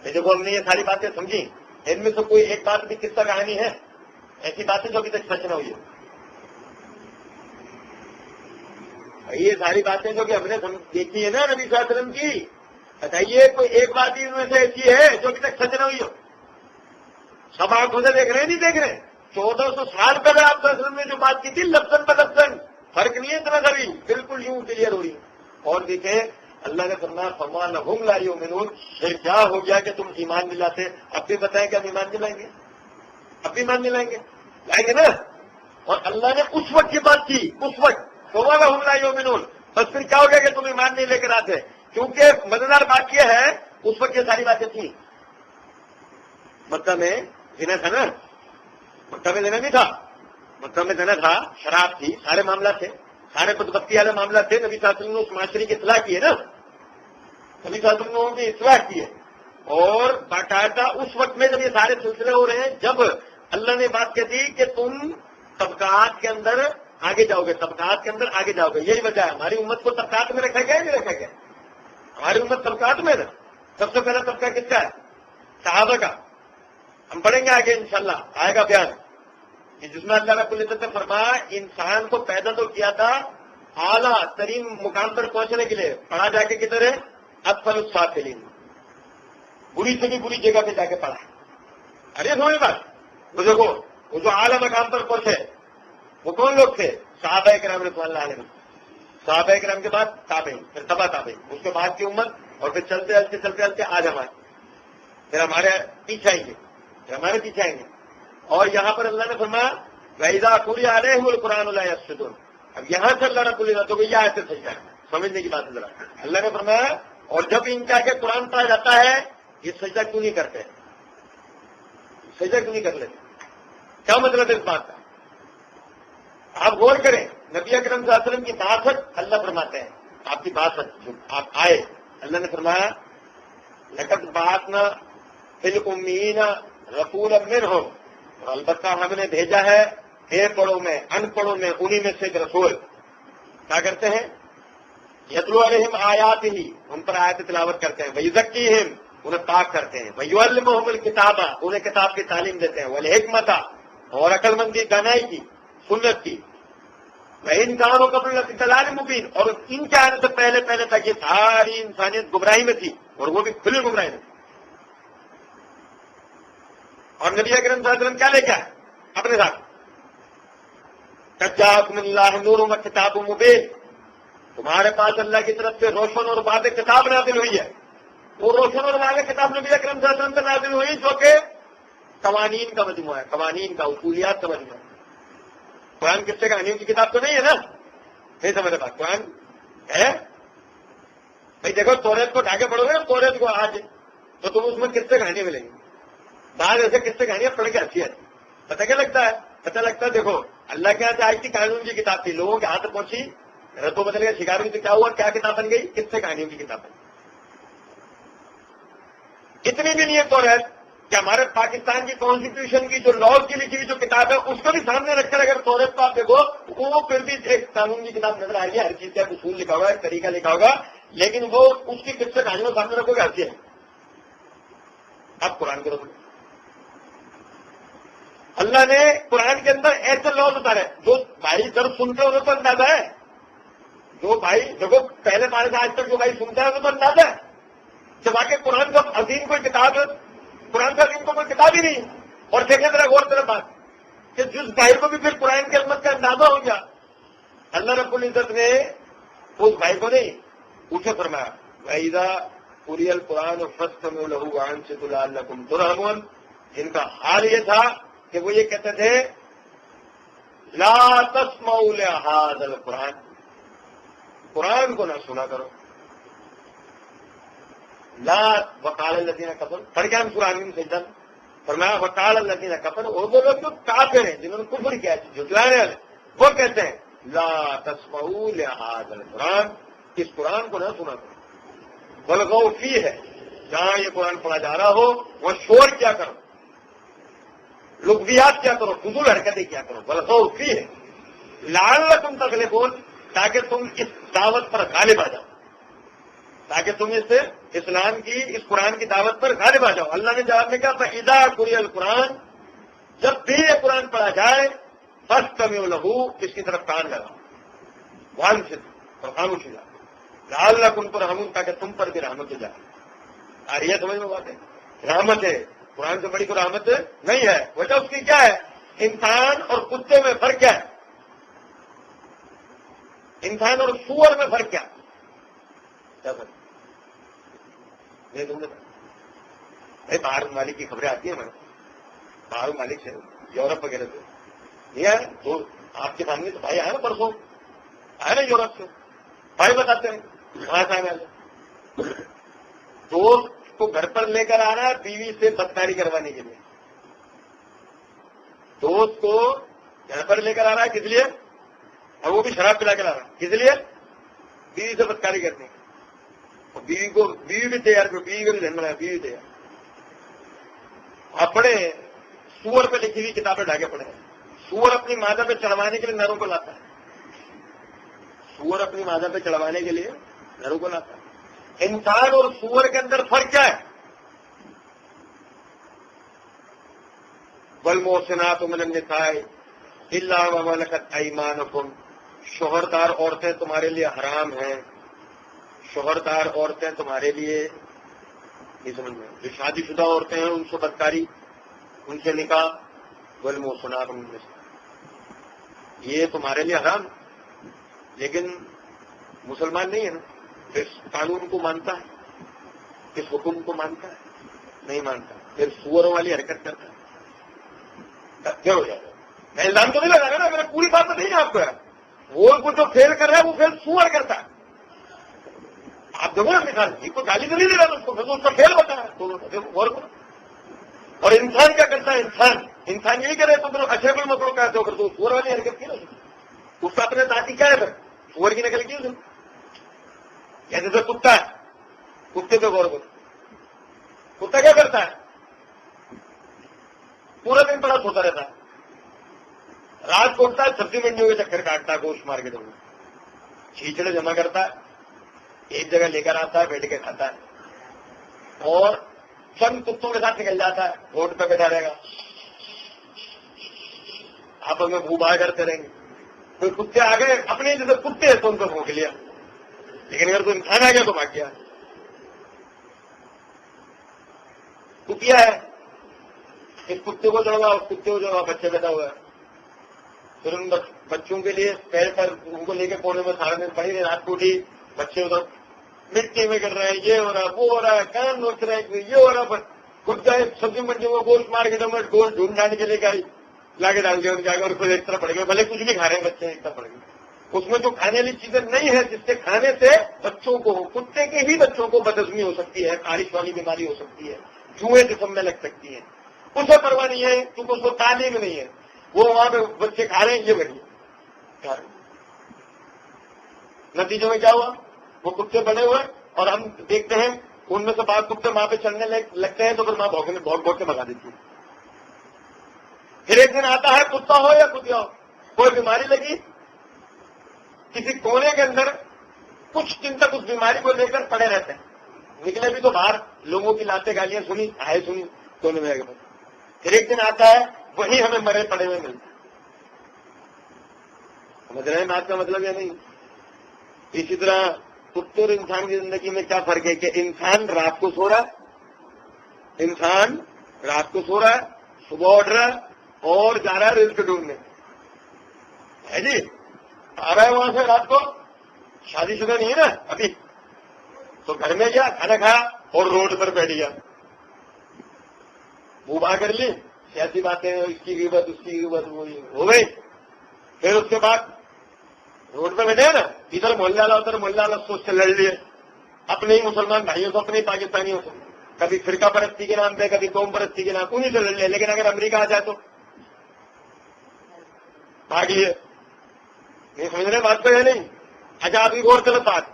Speaker 1: دیکھو ہم نے یہ ساری باتیں سمجھی, ان میں سے کوئی ایک بات بھی قصہ کہانی ہے ایسی باتیں جو ابھی تک سچ نہ ہوئی ہے؟ یہ ساری باتیں جو کہ ہم نے دیکھی ہے نا نبی صلی اللہ علیہ وسلم کی, بتائیے کوئی ایک بات ہی ان میں سے ایسی ہے جو ابھی تک سچ نہ ہوئی ہو؟ سب آنکھوں سے دیکھ رہے ہیں نہیں دیکھ رہے؟ 1400 سال پہلے آپ صلی اللہ علیہ وسلم نے جو بات کی تھی لفظاً بلفظاً فرق نہیں ہے اتنا کبھی, بالکل یوں کلیئر ہو رہی ہے. اور دیکھیں اللہ نے فرمایا فما لہم لا یؤمنون, پھر کیا ہو گیا کہ تم ایمان نہیں لاتے؟ اب بھی بتائیں کہ ہم ایمان نہیں لائیں گے؟ اب بھی ایمان نہیں لائیں گے نا. اور اللہ نے اس وقت کی بات کی, اس وقت فما لہم لا یؤمنون, بس پھر کیا ہو گیا کہ تم ایمان نہیں لے کر آتے؟ کیونکہ مزیدار بات یہ ہے اس وقت یہ ساری باتیں تھیں. مکہ میں زنا تھا نا, مکہ میں زنا نہیں تھا, مکہ میں زنا تھا, شراب تھی, سارے معاملات تھے, سارے بدبختی والے معاملات تھے. نبی صلی اللہ علیہ وسلم نے اس معاشرے کی اصلاح کی ہے نا, نبی صلی اللہ علیہ وسلم نے ان کی اصلاح کی ہے. اور باقاعدہ اس وقت میں جب یہ سارے سلسلے ہو رہے ہیں, جب اللہ نے بات کہی کہ تم طبقات کے اندر آگے جاؤ گے, طبقات کے اندر آگے جاؤ گے. یہی وجہ ہے ہماری امت کو طبقات میں رکھا گیا نہیں رکھا گیا؟ ہماری امت طبقات میں نا. سب سے پہلا طبقہ کس کا ہے؟ صحابہ کا. ہم پڑھیں گے آگے انشاءاللہ آئے گا بیان کہ جس میں اللہ رب العزت نے فرمایا انسان کو پیدا تو کیا تھا اعلیٰ ترین مقام پر پہنچنے کے لیے, پڑھا جا کے کدھر ہے؟ اسفل السافلین, بری سے بھی بری جگہ پہ جا کے پڑھا. ارے سمجھ بات, وہ دیکھو وہ جو اعلیٰ مقام پر پہنچے وہ کون لوگ تھے؟ صحابہ کرام رضوان اللہ علیہ. صحابہ کرام کے بعد تابعین, پھر تبع تابعین, اس کے بعد کی امت, اور پھر چلتے چلتے آج ہمارے, پھر ہمارے پیچھے آئیں گے, ہمارے پیچھے آئیں گے. اور یہاں پر اللہ نے فرمایا وَإِذَا قُرِئَ عَلَيْهِمُ الْقُرْآنُ لَا يَسْجُدُونَ. اب یہاں سے اللہ رب العزت کو یہ ایسے سجدہ ہے, سمجھنے کی بات ہے ذرا. اللہ نے فرمایا اور جب ان کا کہ قرآن پڑھا جاتا ہے یہ سجدہ کیوں نہیں کرتے؟ سجدہ کیوں نہیں کر لیتے؟ کیا مطلب ہے اس بات کا؟ آپ غور کریں, نبی اکرم صلی اللہ علیہ وسلم کی باسط اللہ فرماتے ہیں, آپ کی باسط آپ آئے, اللہ نے فرمایا لَقَدْ بَعَثْنَا فِي الْأُمِّيِّينَ رَسُولًا مِّنْهُمْ, اور البتہ ہم نے بھیجا ہے بے پڑھوں میں, ان پڑھوں میں, انہی میں سے ایک رسول. کیا کرتے ہیں؟ یتلو علیہم آیاتہ, ان پر آیت تلاوت کرتے ہیں, ویزکیہم, انہیں پاک کرتے ہیں, ویعلمہم الکتاب, انہیں کتاب کی تعلیم دیتے ہیں, والحکمت, اور عقل مندی دانائی کی, سنت کی, وَإِن كَانُوا قَبْلَ لَفِي ضَلَالٍ مُبِينٍ, اور ان کے آنے سے پہلے تک یہ ساری انسانیت گمراہی میں تھی, اور وہ بھی کھلی گمراہی میں تھی. اور نبی اکرم صلی اللہ علیہ وسلم کیا لے کے آئے اپنے ساتھ؟ قَدْ جَاءَكُمُ اللَّهُ نُورٌ وَكِتَابٌ مُبِينٌ, تمہارے پاس اللہ کی طرف سے روشن اور واضح کتاب نازل ہوئی ہے. وہ روشن اور واضح کتاب نبی اکرم صلی اللہ علیہ وسلم سے نازل ہوئی جو کہ قوانین کا مجموعہ ہے, قوانین کا, اصولیات کا مجموعہ ہے. قرآن قصے کہانیوں کی کتاب تو نہیں ہے نا, نہیں سمجھ بات. قرآن ہے بھائی, دیکھو توریت کو ڈھا کے پڑھو گے, توریت کو آج تو تم اس میں قصے کہانیاں ملیں گی. بعض ایسے قصے کہانیاں پڑھ کے اچھی آتی, پتہ کیا لگتا ہے؟ پتہ لگتا ہے دیکھو اللہ کے یہاں سے آئی تھی قانون کی کتاب تھی, لوگوں کے ہاتھ پہنچی رتو بدل گیا، شکاری سے کیا ہوا، کیا کتاب بن گئی، قصے کہانیوں کی کتاب بن گئی. اتنی بھی نہیں ہے توریت کہ ہمارے پاکستان کی کانسٹیٹیوشن کی جو لاز کی لکھی ہوئی جو کتاب ہے اس کو بھی سامنے رکھ کر اگر توریت کو آپ دیکھو وہ پھر بھی ایک قانون کی کتاب نظر آئے گی، ہر چیز کا اصول لکھا ہوگا، ایک طریقہ لکھا ہوگا، لیکن وہ اس کی قصے کہانیوں سامنے رکھو گے ہنسی ہے. اب قرآن کو رکھو. اللہ نے قرآن کے اندر ایسے لاز اتارے جو بھائی درد سنتے ہیں انہیں تو اندازہ ہے، جو بھائی دیکھو پہلے پارے سے آج تک جو بھائی سنتا ہے انہیں تو اندازہ ہے جب آ کے قرآن کا عظیم کوئی کتاب ہے، قرآن کا عظیم کو کوئی کتاب ہی نہیں. اور دیکھیں ذرا غور طرف بات کہ جس بھائی کو بھی پھر قرآن کی عظمت کا اندازہ ہو گیا، اللہ رب العزت نے اس بھائی کو نہیں پوچھے فرمایا وَإِذَا قُرِئَ الْقُرْآنُ فَاسْتَمِعُوا لَهُ وَأَنصِتُوا لَعَلَّكُمْ تُرْحَمُونَ. ان کا حال یہ تھا کہ وہ یہ کہتے تھے لا تسمعوا لهذا القرآن، قرآن کو نہ سنا کرو. لا وقال الذين كفروا، پڑھ کے ہم قرآن میں سجدہ فرمایا وقال الذين كفروا، اور وہ لوگ جو کافر ہیں جنہوں نے کفر کیا ہے جھٹلانے والے، وہ کہتے ہیں لا تسمعوا لهذا القرآن، اس قرآن کو نہ سنا کرو. والغوا فیہ ہے، جہاں یہ قرآن پڑھا جا رہا ہو وہ شور کیا کرو، لغویات کیا کرو، فضول حرکتیں کیا کرو. والغوا فیہ لعلکم تغلبون، تاکہ تم اس دعوت پر غالب آ جاؤ، تاکہ تم اس اسلام کی اس قرآن کی دعوت پر غالب آ جاؤ. اللہ نے جواب میں کہا فَإِذَا قُرِئَ الْقُرْآنُ، جب بھی یہ قرآن پڑھا جائے فَاسْتَمِعُوا لَهُ، اس کی طرف کان لگاؤ، وَأَنصِتُوا، اور خاموش ہو جاؤ، لَعَلَّكُمْ تُرْحَمُونَ، تاکہ تم پر بھی رحمت ہو جائے. آ رہی ہے سمجھ میں بات ہے؟ رحمت ہے، قرآن سے بڑی کوئی رحمت نہیں ہے. وجہ اس کی کیا ہے؟ انسان اور کتے میں فرق کیا ہے؟ انسان اور سور میں فرق کیا ہے؟ کیا فرق؟ باہر ممالک کی خبریں آتی ہیں ہمارے باہر ممالک سے، یورپ وغیرہ سے، یہ ہے تو آپ کے سامنے تو بھائی آئے نا، پرسوں آئے نا یورپ سے، بھائی بتاتے ہیں وہاں سے آنے والے دوست کو گھر پر لے کر آ رہا ہے بیوی سے بدکاری کروانے کے لیے. دوست کو گھر پر لے کر آ رہا ہے کس لیے؟ اور وہ بھی شراب پلا کر آ رہا ہے کس لیے؟ بیوی سے بدکاری کرنے. بیوی بھی تیار، بیوی کو بھی دھن بنا، بیوی تیار. آپ پڑھے سور پہ لکھی ہوئی کتابیں ڈھا کے پڑھے. سور اپنی مادہ پہ چڑھوانے کے لیے نروں کو لاتا ہے، سور اپنی مادہ پہ چڑھوانے کے لیے نروں کو لاتا ہے. انسان اور سور کے اندر فرق کیا ہے؟ والمحصنات من النساء الا ما ملكت ايمانكم، شوہردار عورتیں تمہارے لیے حرام ہیں، شوہردار عورتیں تمہارے لیے نہیں سمجھ میں، جو شادی شدہ عورتیں ہیں ان سے بدکاری، ان سے نکاح. والمحصنات من النساء، یہ تمہارے لیے حرام، لیکن مسلمان نہیں ہے نا، اس قانون کو مانتا ہے، اس حکم کو مانتا ہے نہیں مانتا، پھر سوروں والی حرکت کرتا ہے. کیا ہو جاتا ہے؟ میں الزام تو نہیں لگا رہا نا، میرا پوری بات تو نہیں ہے آپ کو. وہ کچھ جو فیل کر رہا ہے وہ فیل سور کرتا ہے. آپ دیکھو نا مثال، یہ کو گالی تو نہیں دے رہا اس کو، اس کا فیل ہوتا ہے تو اور انسان کیا کرتا ہے؟ انسان یہی کرے تو پھر اچھے کوئی مطلب کہتے ہو کر تو سور والی حرکت کی نا، اس کا اپنے ذاتی کیا ہے پھر سور کی نقل کی اس نے. یا جیسے کتا ہے، کتے پہ غور کرو، کتا کیا کرتا ہے؟ پورا دن بڑا سوتا رہتا ہے، رات کو اٹھتا ہے سبزی منڈیوں کے چکر کاٹتا ہے، گوشت مار کے دوں چھیچڑے جمع کرتا ہے، ایک جگہ لے کر آتا ہے، بیٹھ کے کھاتا ہے، اور چند کتوں کے ساتھ نکل جاتا ہے، روڈ پہ بیٹھا رہے گا، آپس میں بھو بھا کرتے رہیں گے. کوئی کتے آ گئے اپنے جیسے کتے تو ان کو بھونک لیا، لیکن اگر کوئی انسان آ گیا تو بھاگ گیا. کتیا ہے، اس کتے کو جڑوا، اس کتے کو جڑوا، بچے بیٹھا ہوا ہے، پھر ان بچوں کے لیے پیر پر ان کو لے کے کونے میں سارے دن پڑی رہے، رات کو اٹھی بچے ادھر مٹی میں کر رہے ہیں، یہ ہو رہا ہے وہ ہو رہا ہے، کان نوچ رہے ہیں، یہ ہو رہا ہے. کچھ جائے سبزی منڈی میں گوشت مار کے ڈمٹ گوشت ڈھونڈ جانے کے لیے گئی لا کے ڈال دیا ان کے آگے، اور پھر ایک طرح پڑ گئے، بھلے کچھ بھی کھا رہے ہیں بچے ایک طرح پڑ گئے. اس میں جو کھانے والی چیزیں نہیں ہے جس سے کھانے سے بچوں کو، کتے کے ہی بچوں کو بدہضمی ہو سکتی ہے، خارش والی بیماری ہو سکتی ہے، جوئیں جسم میں لگ سکتی ہیں. اسے پرواہ نہیں ہے کیونکہ اس کو تعلیم نہیں ہے، وہ وہاں پہ بچے کھا رہے ہیں، یہ بڑھیا. نتیجے میں کیا ہوا؟ وہ کتے بڑے ہوئے اور ہم دیکھتے ہیں ان میں سے بعض کتے ماں پہ چلنے لگتے ہیں تو پھر ماں بھوک کے بھگا دیتی ہے. پھر ایک دن آتا ہے کتا ہو یا کتیا ہو، کوئی بیماری لگی کسی کونے کے اندر، کچھ دن تک اس بیماری کو لے کر پڑے رہتے ہیں. نکلے بھی تو باہر لوگوں کی لاتے گالیاں سنی، آئے سنی کونے میں. پھر ایک دن آتا ہے وہی ہمیں مرے پڑے ہوئے ملتے ہیں. سمجھ رہے ہیں بات کا مطلب یا نہیں؟ اسی طرح کتے اور انسان کی زندگی میں کیا فرق ہے کہ انسان رات کو سو رہا ہے، انسان رات کو سو رہا ہے، صبح اٹھ رہا ہے اور جا رہا ہے رزق ڈھونڈنے. ہے جی، آ رہا ہے وہاں سے رات کو، شادی شدہ نہیں ہے نا ابھی، تو گھر میں گیا، کھانا کھایا اور روڈ پر بیٹھ گیا، منہ کر لی، ایسی باتیں اس کی غیبت اس کی غیبت ہو گئی. پھر اس کے بعد روڈ پہ بیٹھے نا، ادھر محلہ والا ادھر محلہ والا سوچ سے لڑ لیے اپنے ہی مسلمان بھائیوں کو، اپنے ہی پاکستانیوں کو، کبھی فرقہ پرستی کے نام پہ، کبھی قوم پرستی کے نام، انہیں سے لڑ لیا. لیکن اگر امریکہ آ جائے تو بھاگیے. نہیں سمجھ رہے بات کو یا نہیں؟ اچھا آپ کی غور کرو بات.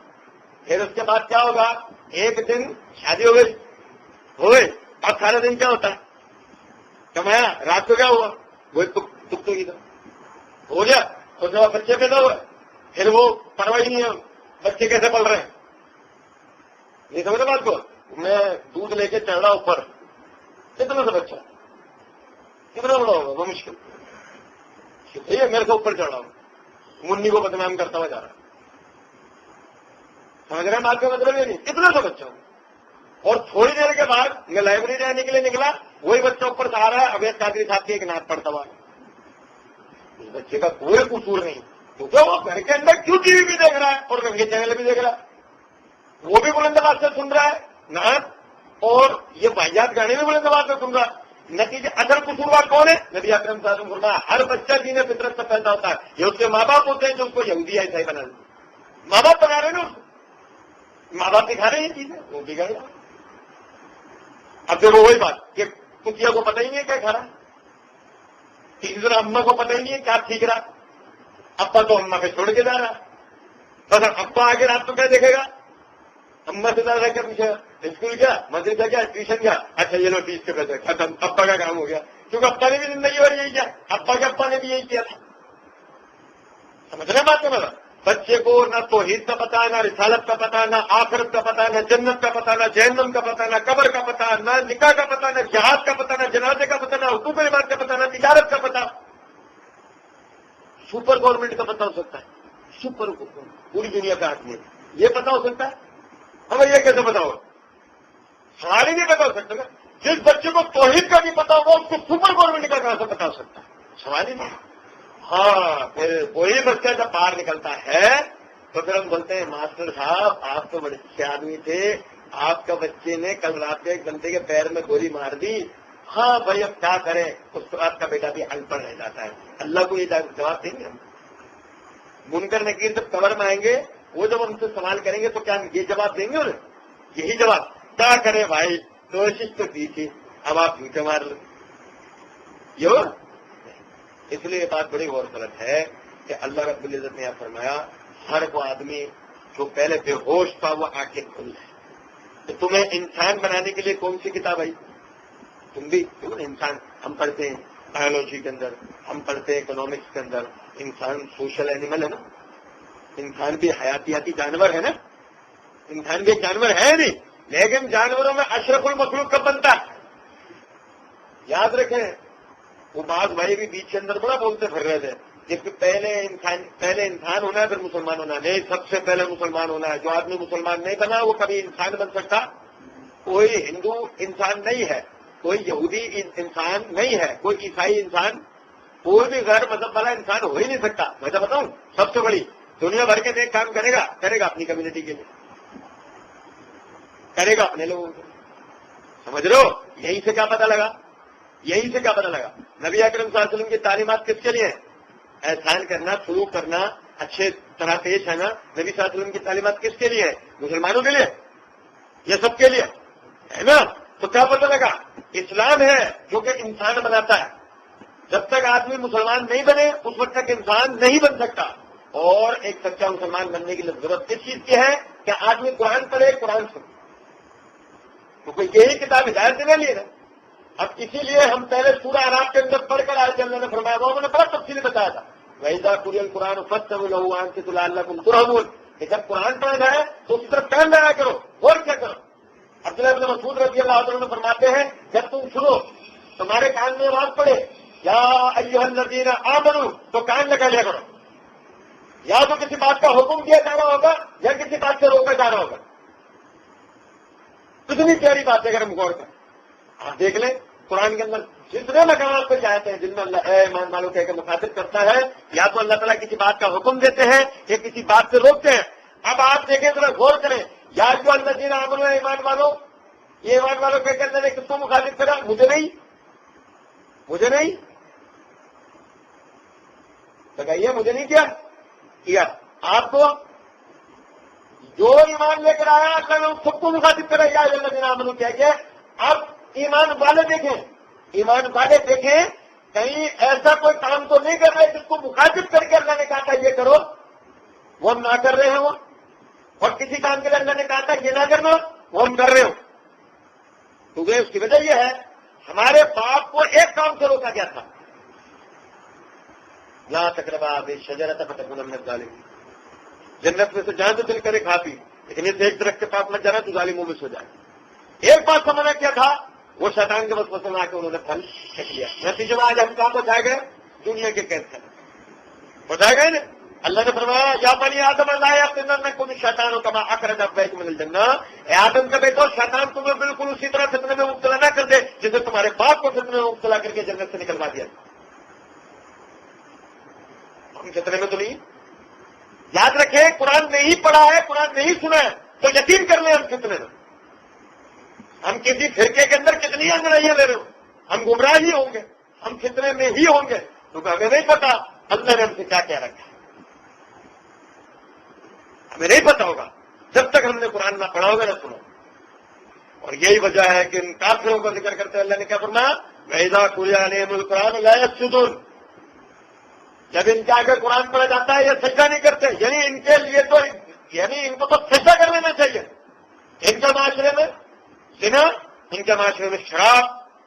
Speaker 1: پھر اس کے بعد کیا ہوگا؟ ایک دن شادی ہو گئی، اب سارا دن کیا ہوتا ہے؟ کمایا. رات کو کیا ہوا؟ وہ کتوں کی طرح ہو گیا. اس کے بعد بچے پیدا ہوئے، پھر وہ پرواہ ہی نہیں ہے بچے کیسے پل رہے ہیں. نہیں سمجھ رہے بات کو؟ میں دودھ لے کے چڑھ رہا اوپر، کتنا سا بچہ کتنا بڑا ہوگا وہ مشکل ہے، میرے سے اوپر چڑھ رہا ہوں، منی کو بدنام کرتا ہوا جا رہا ہے. سمجھ رہے ہیں بات کا مطلب یہ نہیں؟ کتنا سا بچہ ہوں. اور تھوڑی دیر کے بعد میں لائبریری جانے کے لیے نکلا، وہی بچہ اوپر سے آ رہا ہے، ابھی قادری صاحب کی ایک نعت پڑھتا ہوا. اس بچے کا کوئی قصور نہیں، کیونکہ وہ گھر کے اندر کیوں ٹی وی بھی دیکھ رہا ہے اور رنگے چینل بھی دیکھ رہا ہے، وہ بھی بلند آواز سے سن رہا ہے نعت، اور یہ واحد گانے بھی بلند آواز سے سن رہا ہے. نتیجے اصل قصوروار کون ہے؟ نبی اکرم صلی اللہ علیہ وسلم فرمایا ہر بچہ دین فطرت سے پیدا ہوتا ہے، یہ اس کے ماں باپ ہوتے ہیں جو اس کو یہودی عیسائی بنا دیتے. ماں باپ بنا رہے ہیں نا، ماں باپ دکھا رہے ہیں یہ چیزیں، وہ بگڑ رہا. اب دیکھو وہی بات کہ کتیا کو پتہ ہی نہیں ہے کیا کھا رہا، کسی طرح اماں کو پتہ ہی نہیں ہے کیا سیکھ رہا. ابا تو اماں پہ چھوڑ کے جا رہا، بس ابا آگے رات کو کیا دیکھے گا؟ اماں سے زیادہ کیا پوچھے گا؟ اسکول کیا، مدرسہ کیا، ٹیوشن کیا، اچھا یہ لو فیس کے پیسے ختم، ابا کا کام ہو گیا. کیونکہ ابا نے بھی زندگی بھر یہی کیا، ابا کے ابا نے بھی یہی کیا تھا. سمجھ رہے بات کا مطلب؟ بچے کو نہ توحید کا پتا، نہ رسالت کا پتا، نہ آخرت کا پتا، نہ جنت کا پتا، نہ جہنم کا پتا، نہ قبر کا پتا، نہ نکاح کا پتا، نہ جہاد کا پتا، نہ جنازے کا پتا، نہ حقوق العباد کا پتا، نہ تجارت کا پتا. سپر گورنمنٹ کا پتا ہو سکتا ہے، سپر گورنمنٹ پوری دنیا کا آدمی یہ پتا ہو سکتا ہے، ہمیں یہ کیسے پتا ہوگا؟ سوال ہی نہیں پتا ہو سکتا. جس بچے کو توحید کا نہیں پتا ہوگا اس کو سپر گورنمنٹ کا کہاں سے پتا ہو سکتا ہے؟ سوال ہی نہیں. ہاں پھر وہی بچہ جب باہر نکلتا ہے تو پھر ہم بولتے ہیں ماسٹر صاحب آپ تو بڑے اچھے آدمی تھے، آپ کا بچے نے کل رات ایک بندے کے پیر میں گولی مار دی. ہاں بھائی اب کیا کریں، اس کے بعد کا بیٹا بھی ان پڑھ رہ جاتا ہے. اللہ کو یہ جواب دیں گے ہم؟ منکر نکیر جب قبر میں آئیں گے وہ جب ہم سے سوال کریں گے تو کیا یہ جواب دیں گے؟ انہیں یہی جواب، کیا کریں بھائی کوشش تو کی تھی اب آپ جھوٹے مار لیں. یہ اس لیے یہ بات بڑی غور طلب ہے کہ اللہ رب العزت نے فرمایا ہر وہ آدمی جو پہلے بے ہوش تھا وہ آنکھیں کھل ہے. تو تمہیں انسان بنانے کے لیے کون سی کتاب آئی؟ تم بھی انسان، ہم پڑھتے ہیں بایولوجی کے اندر، ہم پڑھتے ہیں اکنامکس کے اندر، انسان سوشل اینیمل ہے نا، انسان بھی حیاتیاتی جانور ہے نا، انسان بھی ایک جانور ہے نہیں، لیکن جانوروں میں اشرف المخلوق کب بنتا ہے؟ یاد رکھیں. وہ بعض بھائی بھی بیچ کے اندر بڑا بولتے پھر رہے تھے جس کے پہلے انسان ہونا ہے پھر مسلمان ہونا ہے. نہیں، سب سے پہلے مسلمان ہونا ہے. جو آدمی مسلمان نہیں بنا وہ کبھی انسان بن سکتا؟ کوئی ہندو انسان نہیں ہے، کوئی یہودی انسان نہیں ہے، کوئی عیسائی انسان، کوئی بھی غیر مذہب والا انسان ہو ہی نہیں سکتا. میں تو بتاؤں سب سے بڑی دنیا بھر کے نیک کام کرے گا اپنی کمیونٹی کے لیے، کرے گا اپنے لوگوں کو. سمجھ رہے ہو؟ یہیں سے کیا پتہ لگا؟ نبی اکرم صلی اللہ علیہ وسلم کی تعلیمات کس کے لیے ہیں؟ احسان کرنا، سلوک کرنا، اچھے طرح پیش آنا. نبی صلی اللہ علیہ وسلم کی تعلیمات کس کے لیے ہے؟ مسلمانوں کے لیے؟ یہ سب کے لیے ہے نا. تو کیا پتہ لگا؟ اسلام ہے جو کہ انسان بناتا ہے. جب تک آدمی مسلمان نہیں بنے اس وقت تک انسان نہیں بن سکتا. اور ایک سچا مسلمان بننے کی ضرورت کس چیز کی ہے کہ آدمی قرآن پڑھے، قرآن سنے. تو کوئی یہی کتاب ہدایت دینے لیے نا. اب اسی لیے ہم پہلے سورہ اعراف کے اندر پڑھ کر آئے اللہ نے فرمایا، وہ انہوں نے بڑا تفصیل بتایا تھا، وَإِذَا قُرِئَ الْقُرْآنُ فَاسْتَمِعُوا لَهُ وَأَنصِتُوا لَعَلَّكُمْ تُرْحَمُونَ، کہ جب قرآن پڑھا جائے تو اس طرف کان لگا کرو، اور کیا کرو. عبداللہ بن مسعود رضی اللہ عنہ فرماتے ہیں جب تم سنو تمہارے کان میں آواز پڑے یا ایھا الذین آمنوا تو کان لگا لیا کرو. یا تو کسی بات کا حکم دیا جا رہا ہوگا یا کسی بات سے روکا جا رہا ہوگا. کتنی پیاری بات ہے اگر ہم غور کریں. آپ دیکھ لیں قرآن کے اندر جتنے مقامات پہ جاتے ہیں جن میں اللہ اے ایمان والوں کہہ کے مخاطب کرتا ہے، یا تو اللہ تعالیٰ کسی بات کا حکم دیتے ہیں یا کسی بات سے روکتے ہیں. اب آپ دیکھیں ذرا غور کریں، یا جو الذین آمنوا ایمان والوں، یہ ایمان والوں کہہ کر میں نے کس کو مخاطب کرا؟ مجھے نہیں بتائیے، مجھے نہیں کیا آپ کو. جو ایمان لے کر آیا اللہ نے سب کو مخاطب کرا، یا الذین آمنوا کہہ کے. اب ایمان والے دیکھیں کہیں ایسا کوئی کام تو نہیں کر رہے جس کو مخاطب کر کے اللہ نے کہا تھا یہ کرو وہ ہم نہ کر رہے ہیں، وہ اور کسی کام کے لیے اللہ نے کہا تھا یہ نہ کرنا وہ ہم کر رہے ہو. کیونکہ اس کی وجہ یہ ہے ہمارے باپ کو ایک کام سے روکا گیا تھا، لا تقربا بالشجرۃ فتکونا من الظالمین، جنت میں سے جہاں تو دل کرے کھا پی، لیکن اس ایک درخت کے پاس مت جانا تو ظالموں میں سو جائے. ایک بات سمجھنا کیا تھا، وہ شیطان کے وسوسے میں آ کے انہوں نے پھل پھینک لیا. نتیجے میں آج ہم کہاں پہنچائے گئے؟ دنیا کے قید سے پہنچائے گئے نا. اللہ نے فرمایا یا بنی آدم لا یفتننکم الشیطان کما اخرج ابویکم من الجنہ، اے آدم کے بیٹو شیطان تمہیں بالکل اسی طرح فتنے میں مبتلا نہ کر دے جسے تمہارے باپ کو فتنے میں مبتلا کر کے جنت سے نکلوا دیا. ہم فتنے میں تو نہیں. یاد رکھیں قرآن نہیں پڑھا ہے، قرآن نہیں سنا ہے تو یقین کر لیں ہم فتنے میں. ہم کسی فرقے کے اندر کتنی انگڑائیاں لے رہے ہو، ہم گمراہ ہی ہوں گے، ہم فتنے میں ہی ہوں گے، کیونکہ ہمیں نہیں پتا اللہ نے ہم سے کیا کہہ رکھا ہے. ہمیں نہیں پتا ہوگا جب تک ہم نے قرآن نہ پڑھا ہوگا نہ سنا. اور یہی وجہ ہے کہ ان کافروں کا ذکر کرتے اللہ نے کیا فرمایا، وَإِذَا قُرِئَ عَلَيْهِمُ الْقُرْآنُ لَا يَسْجُدُونَ، جب ان کے آگے قرآن پڑھا جاتا ہے یہ سجدہ نہیں کرتے. یعنی ان کے لیے تو ان کو تو سجدہ کر لینا چاہیے. ان کے معاشرے میں زنا، ان کے معاشرے میں شراب،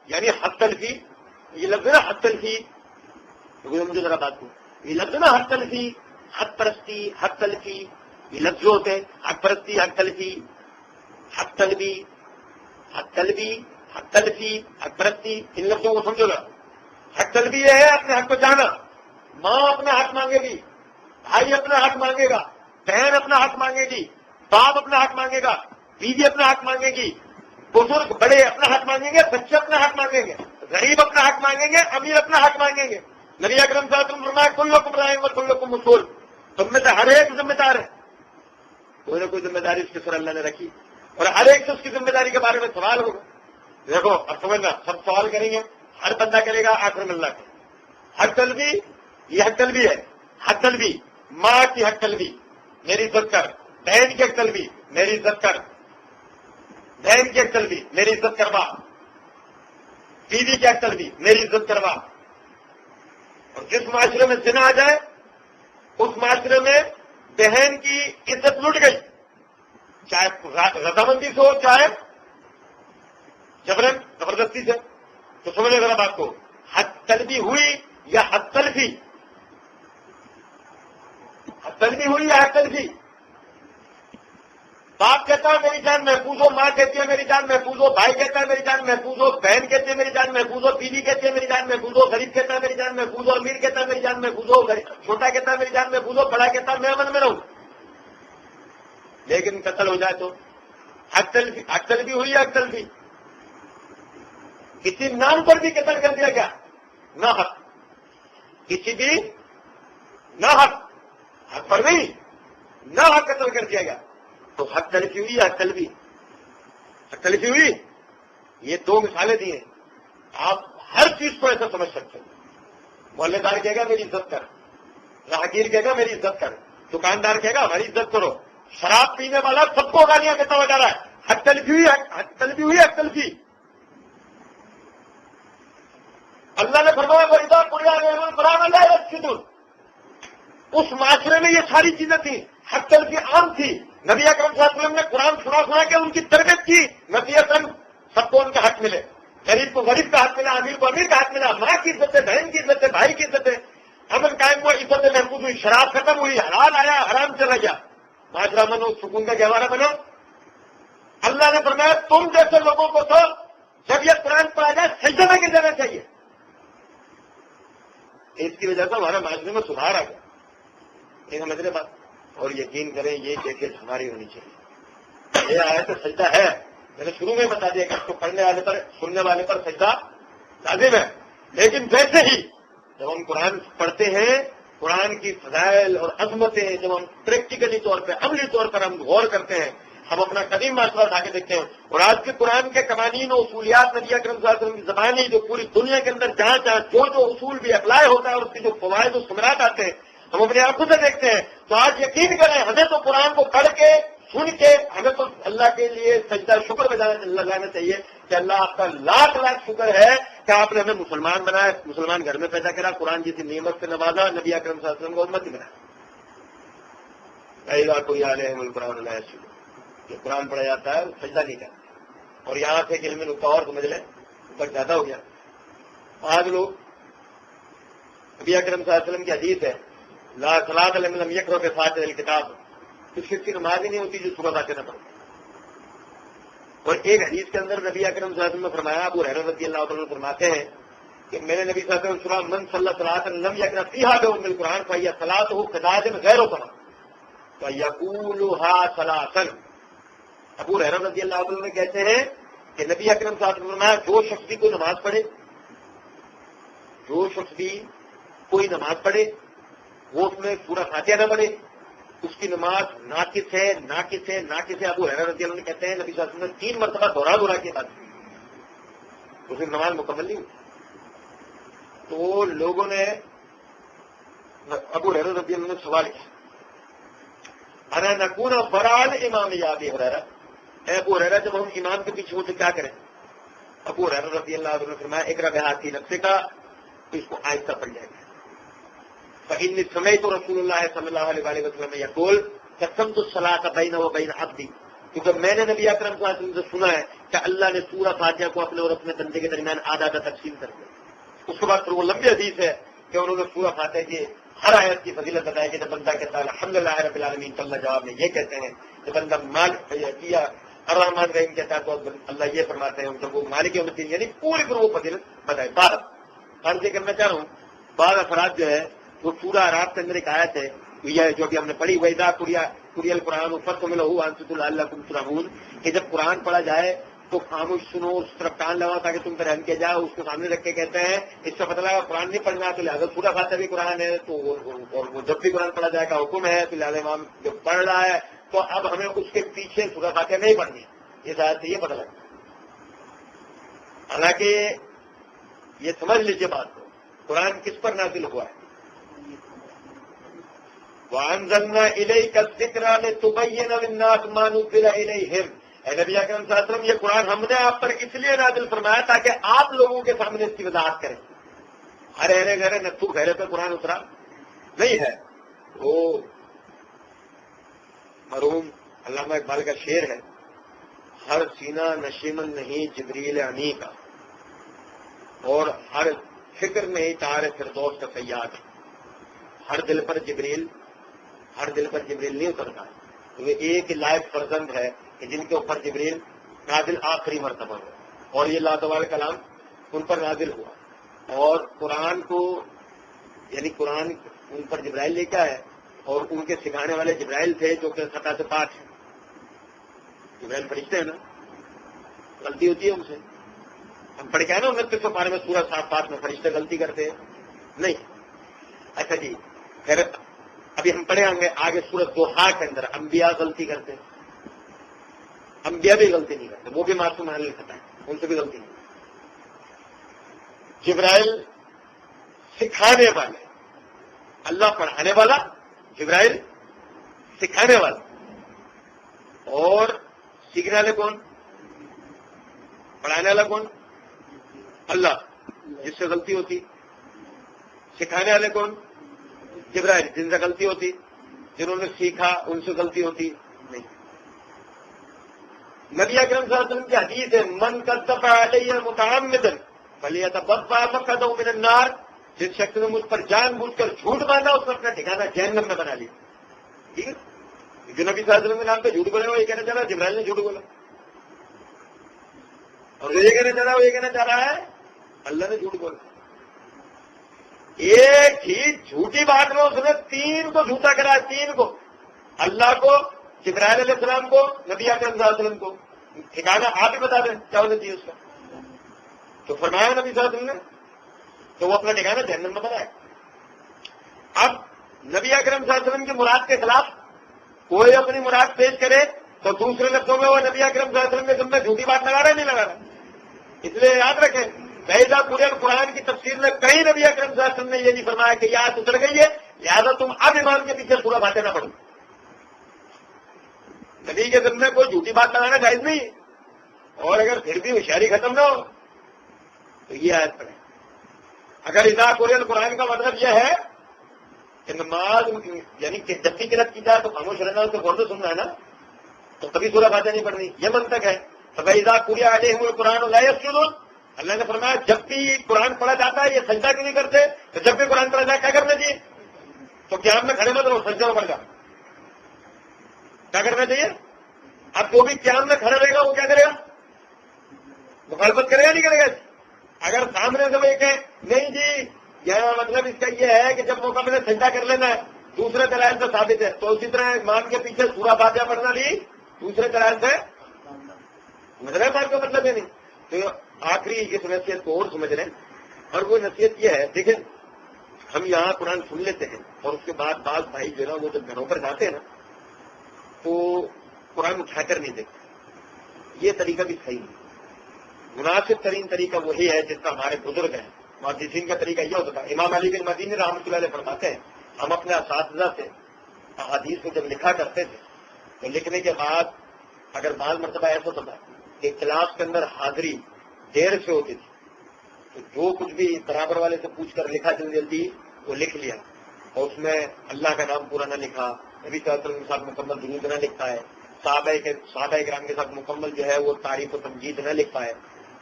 Speaker 1: یعنی حد تلفی. یہ لفظ نا حد تلفی، مجھے ذرا بات کو، یہ لفظ نا حد تلفی، حد پرستی، حد تلفی، یہ لفظ جو ہوتے ہیں حد پرستی، حد تلفی، حد طلبی، حد طلبی، حد تلفی، حد پرستی، ان لفظوں کو سمجھو گا. حد طلبی یہ ہے اپنے حق کو چاہنا. ماں اپنا حق مانگے گی، بھائی اپنا حق مانگے گا، بہن اپنا حق مانگے گی، باپ اپنا حق مانگے گا، بیوی اپنا حق مانگے گی، بزرگ بڑے اپنا حق مانگیں گے، بچے اپنا حق مانگیں گے، غریب اپنا حق مانگیں گے، امیر اپنا حق مانگیں گے. نبی اکرم صلی اللہ علیہ وسلم فرمایا کلکم راع و کلکم مسئول، تم میں سے ہر ایک ذمہ دار ہے. کوئی نہ کوئی ذمہ داری اس کے سر اللہ نے رکھی اور ہر ایک سے اس کی ذمہ داری کے بارے میں سوال ہوگا. دیکھو اب سمجھنا، سب سوال کریں گے، ہر بندہ کرے گا آخر میں اللہ کے. حق طلبی، یہ حق طلبی ہے. حق طلبی، ماں کی حق طلبی میری عزت کر، بہن کی حق طلبی میری عزت کر، بہن کی حق طلبی میری عزت کروا، بیوی کی حق طلبی میری عزت کروا. اور جس معاشرے میں زنا آ جائے اس معاشرے میں بہن کی عزت لٹ گئی، چاہے رضامندی سے ہو چاہے جبرن زبردستی سے. تو سمجھے ذرا بات کو، حد طلبی ہوئی یا حد تلفی؟ حد طلبی ہوئی یا حد تلفی؟ باپ کہتا ہے میری جان محفوظ ہو، ماں کہتی ہے میری جان محفوظ ہو، بھائی کہتا ہے میری جان محفوظ ہو، بہن کہتی ہے میری جان محفوظ ہو، بیوی کہتی ہے میری جان محفوظ ہو، غریب کہتا ہے میری جان محفوظ ہو، امیر کہتا ہے میری جان محفوظ ہو، چھوٹا کہتا ہے میری جان محفوظ ہو، بڑا کہتا ہے میں امن میں رہوں. لیکن قتل ہو جائے تو حق طلبی ہوئی یا حق طلبی؟ کسی نام پر بھی قتل کر دیا گیا، نہ حق، کسی بھی نہ حق، حق پر نہیں، نہ حق قتل کر دیا گیا تو حق تلفی ہوئی یا حق طلبی؟ حق تلفی ہوئی. یہ دو مثالیں دی ہیں، آپ ہر چیز کو ایسا سمجھ سکتے ہیں. محلے دار کہے گا میری عزت کر، راہگیر کہے گا میری عزت کر، دکاندار کہے گا ہماری عزت کرو، شراب پینے والا سب کو گالیاں دیتا ہوا جا رہا ہے. حق تلفی ہوئی، حق تلفی ہوئی، حق تلفی. اللہ نے فرمایا وَإِذَا قُرِئَ عَلَيْهِمُ الْقُرْآنُ لَا يَسْجُدُونَ، اس معاشرے میں یہ ساری چیزیں تھیں، حق تلفی عام تھی. نبی اکرم صلی اللہ علیہ وسلم نے قرآن سنا کے ان کی تربیت کی. نتیجتاً سب کو ان کا حق ملے، غریب کو غریب کا حق ملا، امیر کو امیر کا حق ملا، ماں کی عزت ہے، بہن کی عزت ہے، بھائی کی عزت ہے، امن قائم ہوا، عزت محفوظ ہوئی، شراب ختم ہوئی، حلال آیا، حرام چلا گیا، معاشرہ امن و سکون کا گہوارہ بنا. اللہ نے فرمایا تم جیسے لوگوں کو تو جب یہ قرآن پڑھا جائے سجدہ میں گر جانا چاہیے. اس کی وجہ سے ہمارے معاشرے میں سدھار آ گیا. یہ سمجھ رہے بات؟ اور یقین کریں یہ کیفیت ہماری ہونی چاہیے. یہ آیت سجدہ ہے، میں نے شروع میں بتا دیا کہ اس کو پڑھنے والے پر، سننے والے پر سجدہ لازم ہے. لیکن ویسے ہی جب ہم قرآن پڑھتے ہیں، قرآن کی فضائل اور عظمتیں جب ہم پریکٹیکلی طور پہ، عملی طور پر ہم غور کرتے ہیں، ہم اپنا قدیم معاشرہ اٹھا کے دیکھتے ہیں، اور آج کے قرآن کے قوانین و اصولیات نبی اکرم صلی اللہ علیہ وسلم کی زبانی جو پوری دنیا کے اندر جہاں جہاں جو اصول بھی اپلائی ہوتا ہے اور اس کے جو فوائد و ثمرات آتے ہیں ہم اپنی آنکھوں سے دیکھتے ہیں. تو آج یقین کریں ہمیں تو قرآن کو پڑھ کے سن کے ہمیں تو اللہ کے لیے سجدہ شکر لگانا چاہیے کہ اللہ آپ کا لاکھ لاکھ شکر ہے کہ آپ نے ہمیں مسلمان بنایا، مسلمان گھر میں پیدا کرا، قرآن جیسی نعمت سے نوازا، نبی اکرم صلی اللہ علیہ وسلم کو امتی بنایا. پہلا کوئی علیہم القرآن اللہ شکر، جو قرآن پڑھا جاتا ہے سجدہ نہیں کرتا. اور یہاں سے کہ علم نقطہ اور سمجھ لیں اوپر زیادہ ہو گیا. آج لوگ نبی اکرم صلی اللہ علیہ وسلم کی حدیث ہے لا صلاۃ لمن لم یقرأ بفاتحۃ الکتاب، کسی کی نماز ہی نہیں ہوتی جو سورہ فاتحہ نہ پڑھے. اور ایک حدیث کے اندر نبی اکرم صلی اللہ علیہ وسلم نے فرمایا، ابو ہریرہ رضی اللہ عنہ فرماتے ہیں کہ میں نے نبی صلی اللہ علیہ وسلم سنا من صلی صلاۃ لم یقرأ فیہا بأم القرآن فہی صلاۃہ کذاجن غیر قرآن فیقولها ثلاثا. ابو ہریرہ رضی اللہ عنہ نے کہتے ہیں کہ نبی اکرم صلی اللہ علیہ وسلم نے فرمایا جو شخص بھی کوئی نماز پڑھے، جو شخص بھی کوئی نماز پڑھے وہ اس میں سورہ فاتحہ نہ پڑھے، اس کی نماز ناقص ہے، ناقص ہے، ناقص ہے. ابو ہریرہ رضی اللہ عنہ کہتے ہیں نبی صلی اللہ علیہ وسلم نے 3 مرتبہ دوہرا کے بعد اس کی نماز مکمل نہیں ہوئی. تو لوگوں نے ابو ہریرہ رضی اللہ عنہ نے سوال کیا انا نکون برال امام یا ابی ہریرہ، اے ابو ہریرہ جب ہم امام کے پیچھے ہوتے کیا کریں؟ ابو ہریرہ رضی اللہ عنہ نے فرمایا اقرأ بہاتی نفسک کا، تو اس کو آہستہ پڑھ جائے گا. فإني سمعت رسول اللہ صلی اللہ علیہ وسلم یقول قسمت الصلاۃ بین و بین عبدی، کیونکہ میں نے نبی اکرم صلی اللہ علیہ وسلم سے سنا ہے کہ اللہ نے سورہ فاتحہ کو اپنے اور اپنے بندے کے درمیان آدھا آدھا تقسیم کر دیا. اس کے بعد پھر وہ لمبی حدیث ہے کہ انہوں نے سورہ فاتحہ کی ہر آیت کی فضیلت بتائی کہ جب بندہ کہتا ہے الحمدللہ رب العالمین تو اللہ جواب میں یہ کہتے ہیں، جب بندہ مالک کیا الرحمن الرحیم کہتا ہے تو اللہ یہ فرماتے ہیں جب وہ مالک یوم الدین، یعنی پوری پر وہ فضیلت بتائے. بات یہ کرنا چاہ رہا ہوں، بعض افراد جو ہے وہ سورہ اعراف کے اندر ایک آیت ہے یہ جو کہ ہم نے پڑھی وَإِذَا قُرِئَ الْقُرْآنُ فَاسْتَمِعُوا وَأَنصِتُوا لَعَلَّكُمْ تُرْحَمُونَ، کہ جب قرآن پڑھا جائے تو خاموش سنو، اس طرف کان لگاؤ تاکہ تم پر رحم کیا جائے. اس کو سامنے رکھ کے کہتے ہیں اس سے پتہ لگا قرآن نہیں پڑھنا تو لہٰذا سورہ فاتحہ بھی قرآن ہے، تو اور وہ جب بھی قرآن پڑھا جائے گا حکم ہے تو لہٰذا امام جب پڑھ رہا ہے تو اب ہمیں اس کے پیچھے سورہ فاتحہ نہیں پڑھنی. یہ شاید سے یہ پتہ لگتا. حالانکہ یہ سمجھ لیجیے بات کو، قرآن کس پر نازل ہوا ہے؟ وَأَنزَلْنَا إِلَيْكَ الذِّكْرَ لِتُبَيِّنَ لِلنَّاسِ مَا نُزِّلَ إِلَيْهِمْ. اے نبی اکرم صلی اللہ علیہ وسلم یہ قرآن ہم نے آپ پر اس لیے نازل فرمایا تاکہ آپ لوگوں کے سامنے اس کی وضاحت کریں. ہرے گھرے نتھو گھرے پہ قرآن اترا نہیں ہے. وہ مرحوم علامہ اقبال کا شعر ہے، ہر سینہ نشیمن نہیں جبریل امی کا، اور ہر فکر میں ہی تار فردوس کا سیاد ہے. ہر دل پر جبریل نہیں اترتا. وہ ایک لائق فرزند ہے کہ جن کے اوپر جبریل نازل آخری مرتبہ ہو، اور یہ لاتوال کلام ان پر نازل ہوا. اور قرآن کو یعنی قرآن ان پر جبرائیل لے کے آئے، اور ان کے سکھانے والے جبرائیل تھے جو کہ خطا سے پاک ہیں. جبرائیل فرشتے ہیں نا، غلطی ہوتی ہے ان سے. ہم پڑھ کے آئے نا 29 پارے میں سورہ صافات میں فرشتے غلطی کرتے ہیں نہیں. اچھا جی، پھر ابھی ہم پڑھے ہوں گے آگے سورۃ دوحہ کے اندر انبیاء غلطی کرتے ہیں. انبیاء بھی غلطی نہیں کرتے، وہ بھی معصوم ہیں، خطا ہے، ان سے بھی غلطی نہیں. جبرائیل سکھانے والے، اللہ پڑھانے والا، جبرائیل سکھانے والا. اور سیکھنے والے کون؟ پڑھانے والا کون؟ اللہ، جس سے غلطی ہوتی. سکھانے والے کون؟ جبرائیل جن سے غلطی ہوتی، جنہوں نے سیکھا ان سے غلطی ہوتی نہیں. نبی اکرم صلی اللہ علیہ وسلم کی حدیث ہے من کذب علیہ متعمدا فلیتبوأ مقعدہ من النار، جس شخص نے مجھ پر جان بوجھ کر جھوٹ باندھا اس نے اپنا ٹھکانہ جہنم میں بنا لیا. ٹھیک ہے، جو نبی صلی اللہ علیہ وسلم کے نام پہ جھوٹ بولے وہ یہ کہنا چاہ رہا ہے جبرائیل نے جھوٹ بولا، اور یہ کہنا چاہ رہا ہے وہ یہ کہنا چاہ رہا ہے اللہ نے جھوٹ بولا. ایک ہی جھوٹی بات میں اس نے تین کو جھوٹا کرا، تین کو، اللہ کو، جبرائیل علیہ السلام کو، نبی اکرم صلی اللہ علیہ وسلم کو. ٹھکانہ آپ ہی بتا دیں کیا ہونا چاہیے اس کا. تو فرمایا نبی صلی اللہ علیہ وسلم نے تو وہ اپنا ٹھکانہ جہنم میں بنائے. اب نبی اکرم صلی اللہ علیہ وسلم کی مراد کے خلاف کوئی اپنی مراد پیش کرے تو دوسرے لفظوں میں وہ نبی اکرم صلی اللہ علیہ وسلم کے ذمہ جھوٹی بات لگا رہا ہے نہیں لگا رہا. اس لیے یاد رکھیں بیضا پورے قرآن کی تفسیر میں کئی نبی اکرم صلی اللہ علیہ وسلم نے یہ نہیں فرمایا کہ یہ آیت اتر گئی ہے لہٰذا تم اب امام کے پیچھے سورہ باتیں نہ پڑھو. نبی کے ذمہ کوئی جھوٹی بات لگانا جائز نہیں ہے، اور اگر پھر بھی ہوشیاری ختم نہ ہو تو یہ آیت پڑھیں. اگر اذا قرئ القرآن کا مطلب یہ ہے کہ نماز یعنی کہ جب بھی قرأت کی جائے تو خاموش رہنا، اس کو غور سے سننا ہے نا، تو کبھی سورہ فاتحہ نہیں پڑھنی، یہ منطق ہے. فَإِذَا قُرِئَ عَلَيْهِمُ الْقُرْآنُ لَا يَسْجُدُونَ، اللہ نے فرمایا جب بھی قرآن پڑھا جاتا ہے یہ سجدہ کیوں نہیں کرتے؟ تو جب بھی قرآن پڑھا جائے کیا کرنا چاہیے؟ تو قیام میں کھڑے مت رہو، سجدہ میں پڑھ جاؤ. کیا کرنا چاہیے؟ اب جو بھی قیام میں کھڑا رہے گا وہ کیا کرے گا؟ مخالفت کرے گا نہیں کرے گا؟ اگر سامنے سے وہ یہ کہ نہیں جی یہاں مطلب اس کا یہ ہے کہ جب موقع ملے سجدہ کر لینا ہے، دوسرے دلائل سے ثابت ہے، تو اسی طرح امام کے پیچھے سورہ فاتحہ پڑھنا بھی دوسرے دلائل سے مطلب بات کا مطلب ہے نہیں. تو آخری اس نصیحت کو اور سمجھ رہے ہیں، اور وہ نصیحت یہ ہے دیکھیں ہم یہاں قرآن سن لیتے ہیں اور اس کے بعد بعض بھائی جو ہے نا وہ جب گھروں پر جاتے ہیں نا تو قرآن اٹھا کر نہیں دیکھتے. یہ طریقہ بھی صحیح نہیں. مناسب ترین طریقہ وہی ہے جس کا ہمارے بزرگ ہیں محدثین کا طریقہ یہ ہوتا تھا. امام علی بن مدینی رحمۃ اللہ علیہ فرماتے ہیں ہم اپنے اساتذہ سے احادیث کو جب لکھا کرتے تھے تو لکھنے کے بعد اگر بعض مرتبہ ایسا ہوتا تھا کہ کلاس کے اندر حاضری دیر سے ہوتی تھی تو جو کچھ بھی برابر والے سے پوچھ کر لکھا جلدی وہ لکھ لیا، اور اس میں اللہ کا نام پورا نہ لکھا، نبی صلی اللہ علیہ وسلم کے ساتھ مکمل درود نہ لکھ پائے، صحابہ کرام کے ساتھ مکمل جو ہے وہ تعریف و تمجید نہ لکھ پائے.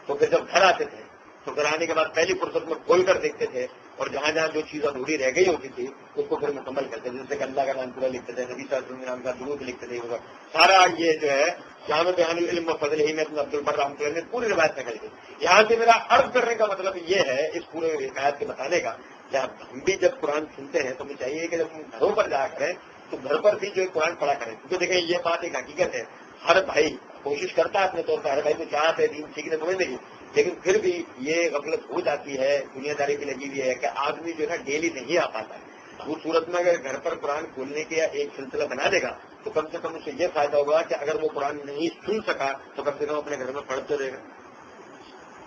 Speaker 1: تو پھر جب گھر آتے تھے تو گھر آنے کے بعد پہلی فرصت میں کھول کر دیکھتے تھے اور جہاں جہاں جو چیز ادھوری رہ گئی ہوتی تھی اس کو پھر مکمل کرتے تھے، جیسے کہ اللہ کا نام پورا لکھتے تھے، نبی صلی اللہ علیہ وسلم کے نام کا درود لکھتے تھے. سارا یہ جو ہے جامع بیان العلم و فضلہ میں عبد البر رحمۃ اللہ نے پوری روایت نکل گئی. یہاں سے میرا عرض کرنے کا مطلب یہ ہے اس پورے روایت کے بتانے کا کہ ہم بھی جب قرآن سنتے ہیں تو ہمیں چاہیے کہ جب ہم گھروں پر جا کریں تو گھر پر بھی جو ہے قرآن پڑھا کریں. کیونکہ دیکھیں یہ بات ایک حقیقت ہے، ہر بھائی کوشش کرتا ہے اپنے طور پر، ہر بھائی کو چاہتے ہے دین سیکھنے سمجھنے کی، لیکن پھر بھی یہ غفلت ہو جاتی ہے، دنیا داری کی لگی ہوئی ہے کہ آدمی جو ہے نا ڈیلی نہیں آ پاتا ہے. اس صورت میں اگر گھر پر قرآن کھولنے کے ایک سلسلہ بنا دے گا تو کم سے کم اسے یہ فائدہ ہوگا کہ اگر وہ قرآن نہیں سن سکا تو کم سے کم اپنے گھر میں پڑھتے رہے گا.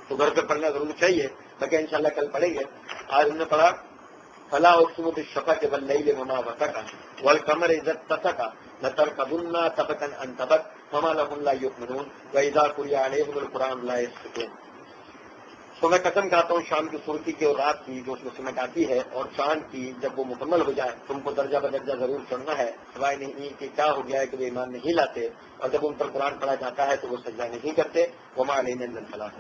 Speaker 1: تو گھر پہ پڑھنا ضرور چاہیے، باقی انشاءاللہ کل پڑھیں گے. آج ہم نے پڑھا فلا اقسم بالشفق واللیل وما وسق والقمر اذا اتسق لتركبن طبقا عن طبق فما لهم لا يؤمنون واذا قرئ عليهم القرآن لا يسجدون. تو میں قسم کھاتا ہوں شام کی صورتی کی اور رات کی جو اس میں سمجھ آتی ہے اور چاند کی جب وہ مکمل ہو جائے تم کو درجہ بدرجہ ضرور چڑھنا ہے، سوائے نہیں کہ کیا ہو گیا ہے کہ وہ ایمان نہیں لاتے، اور جب ان پر قرآن پڑھا جاتا ہے تو وہ سجدہ نہیں کرتے. وما علینا الا البلاغ.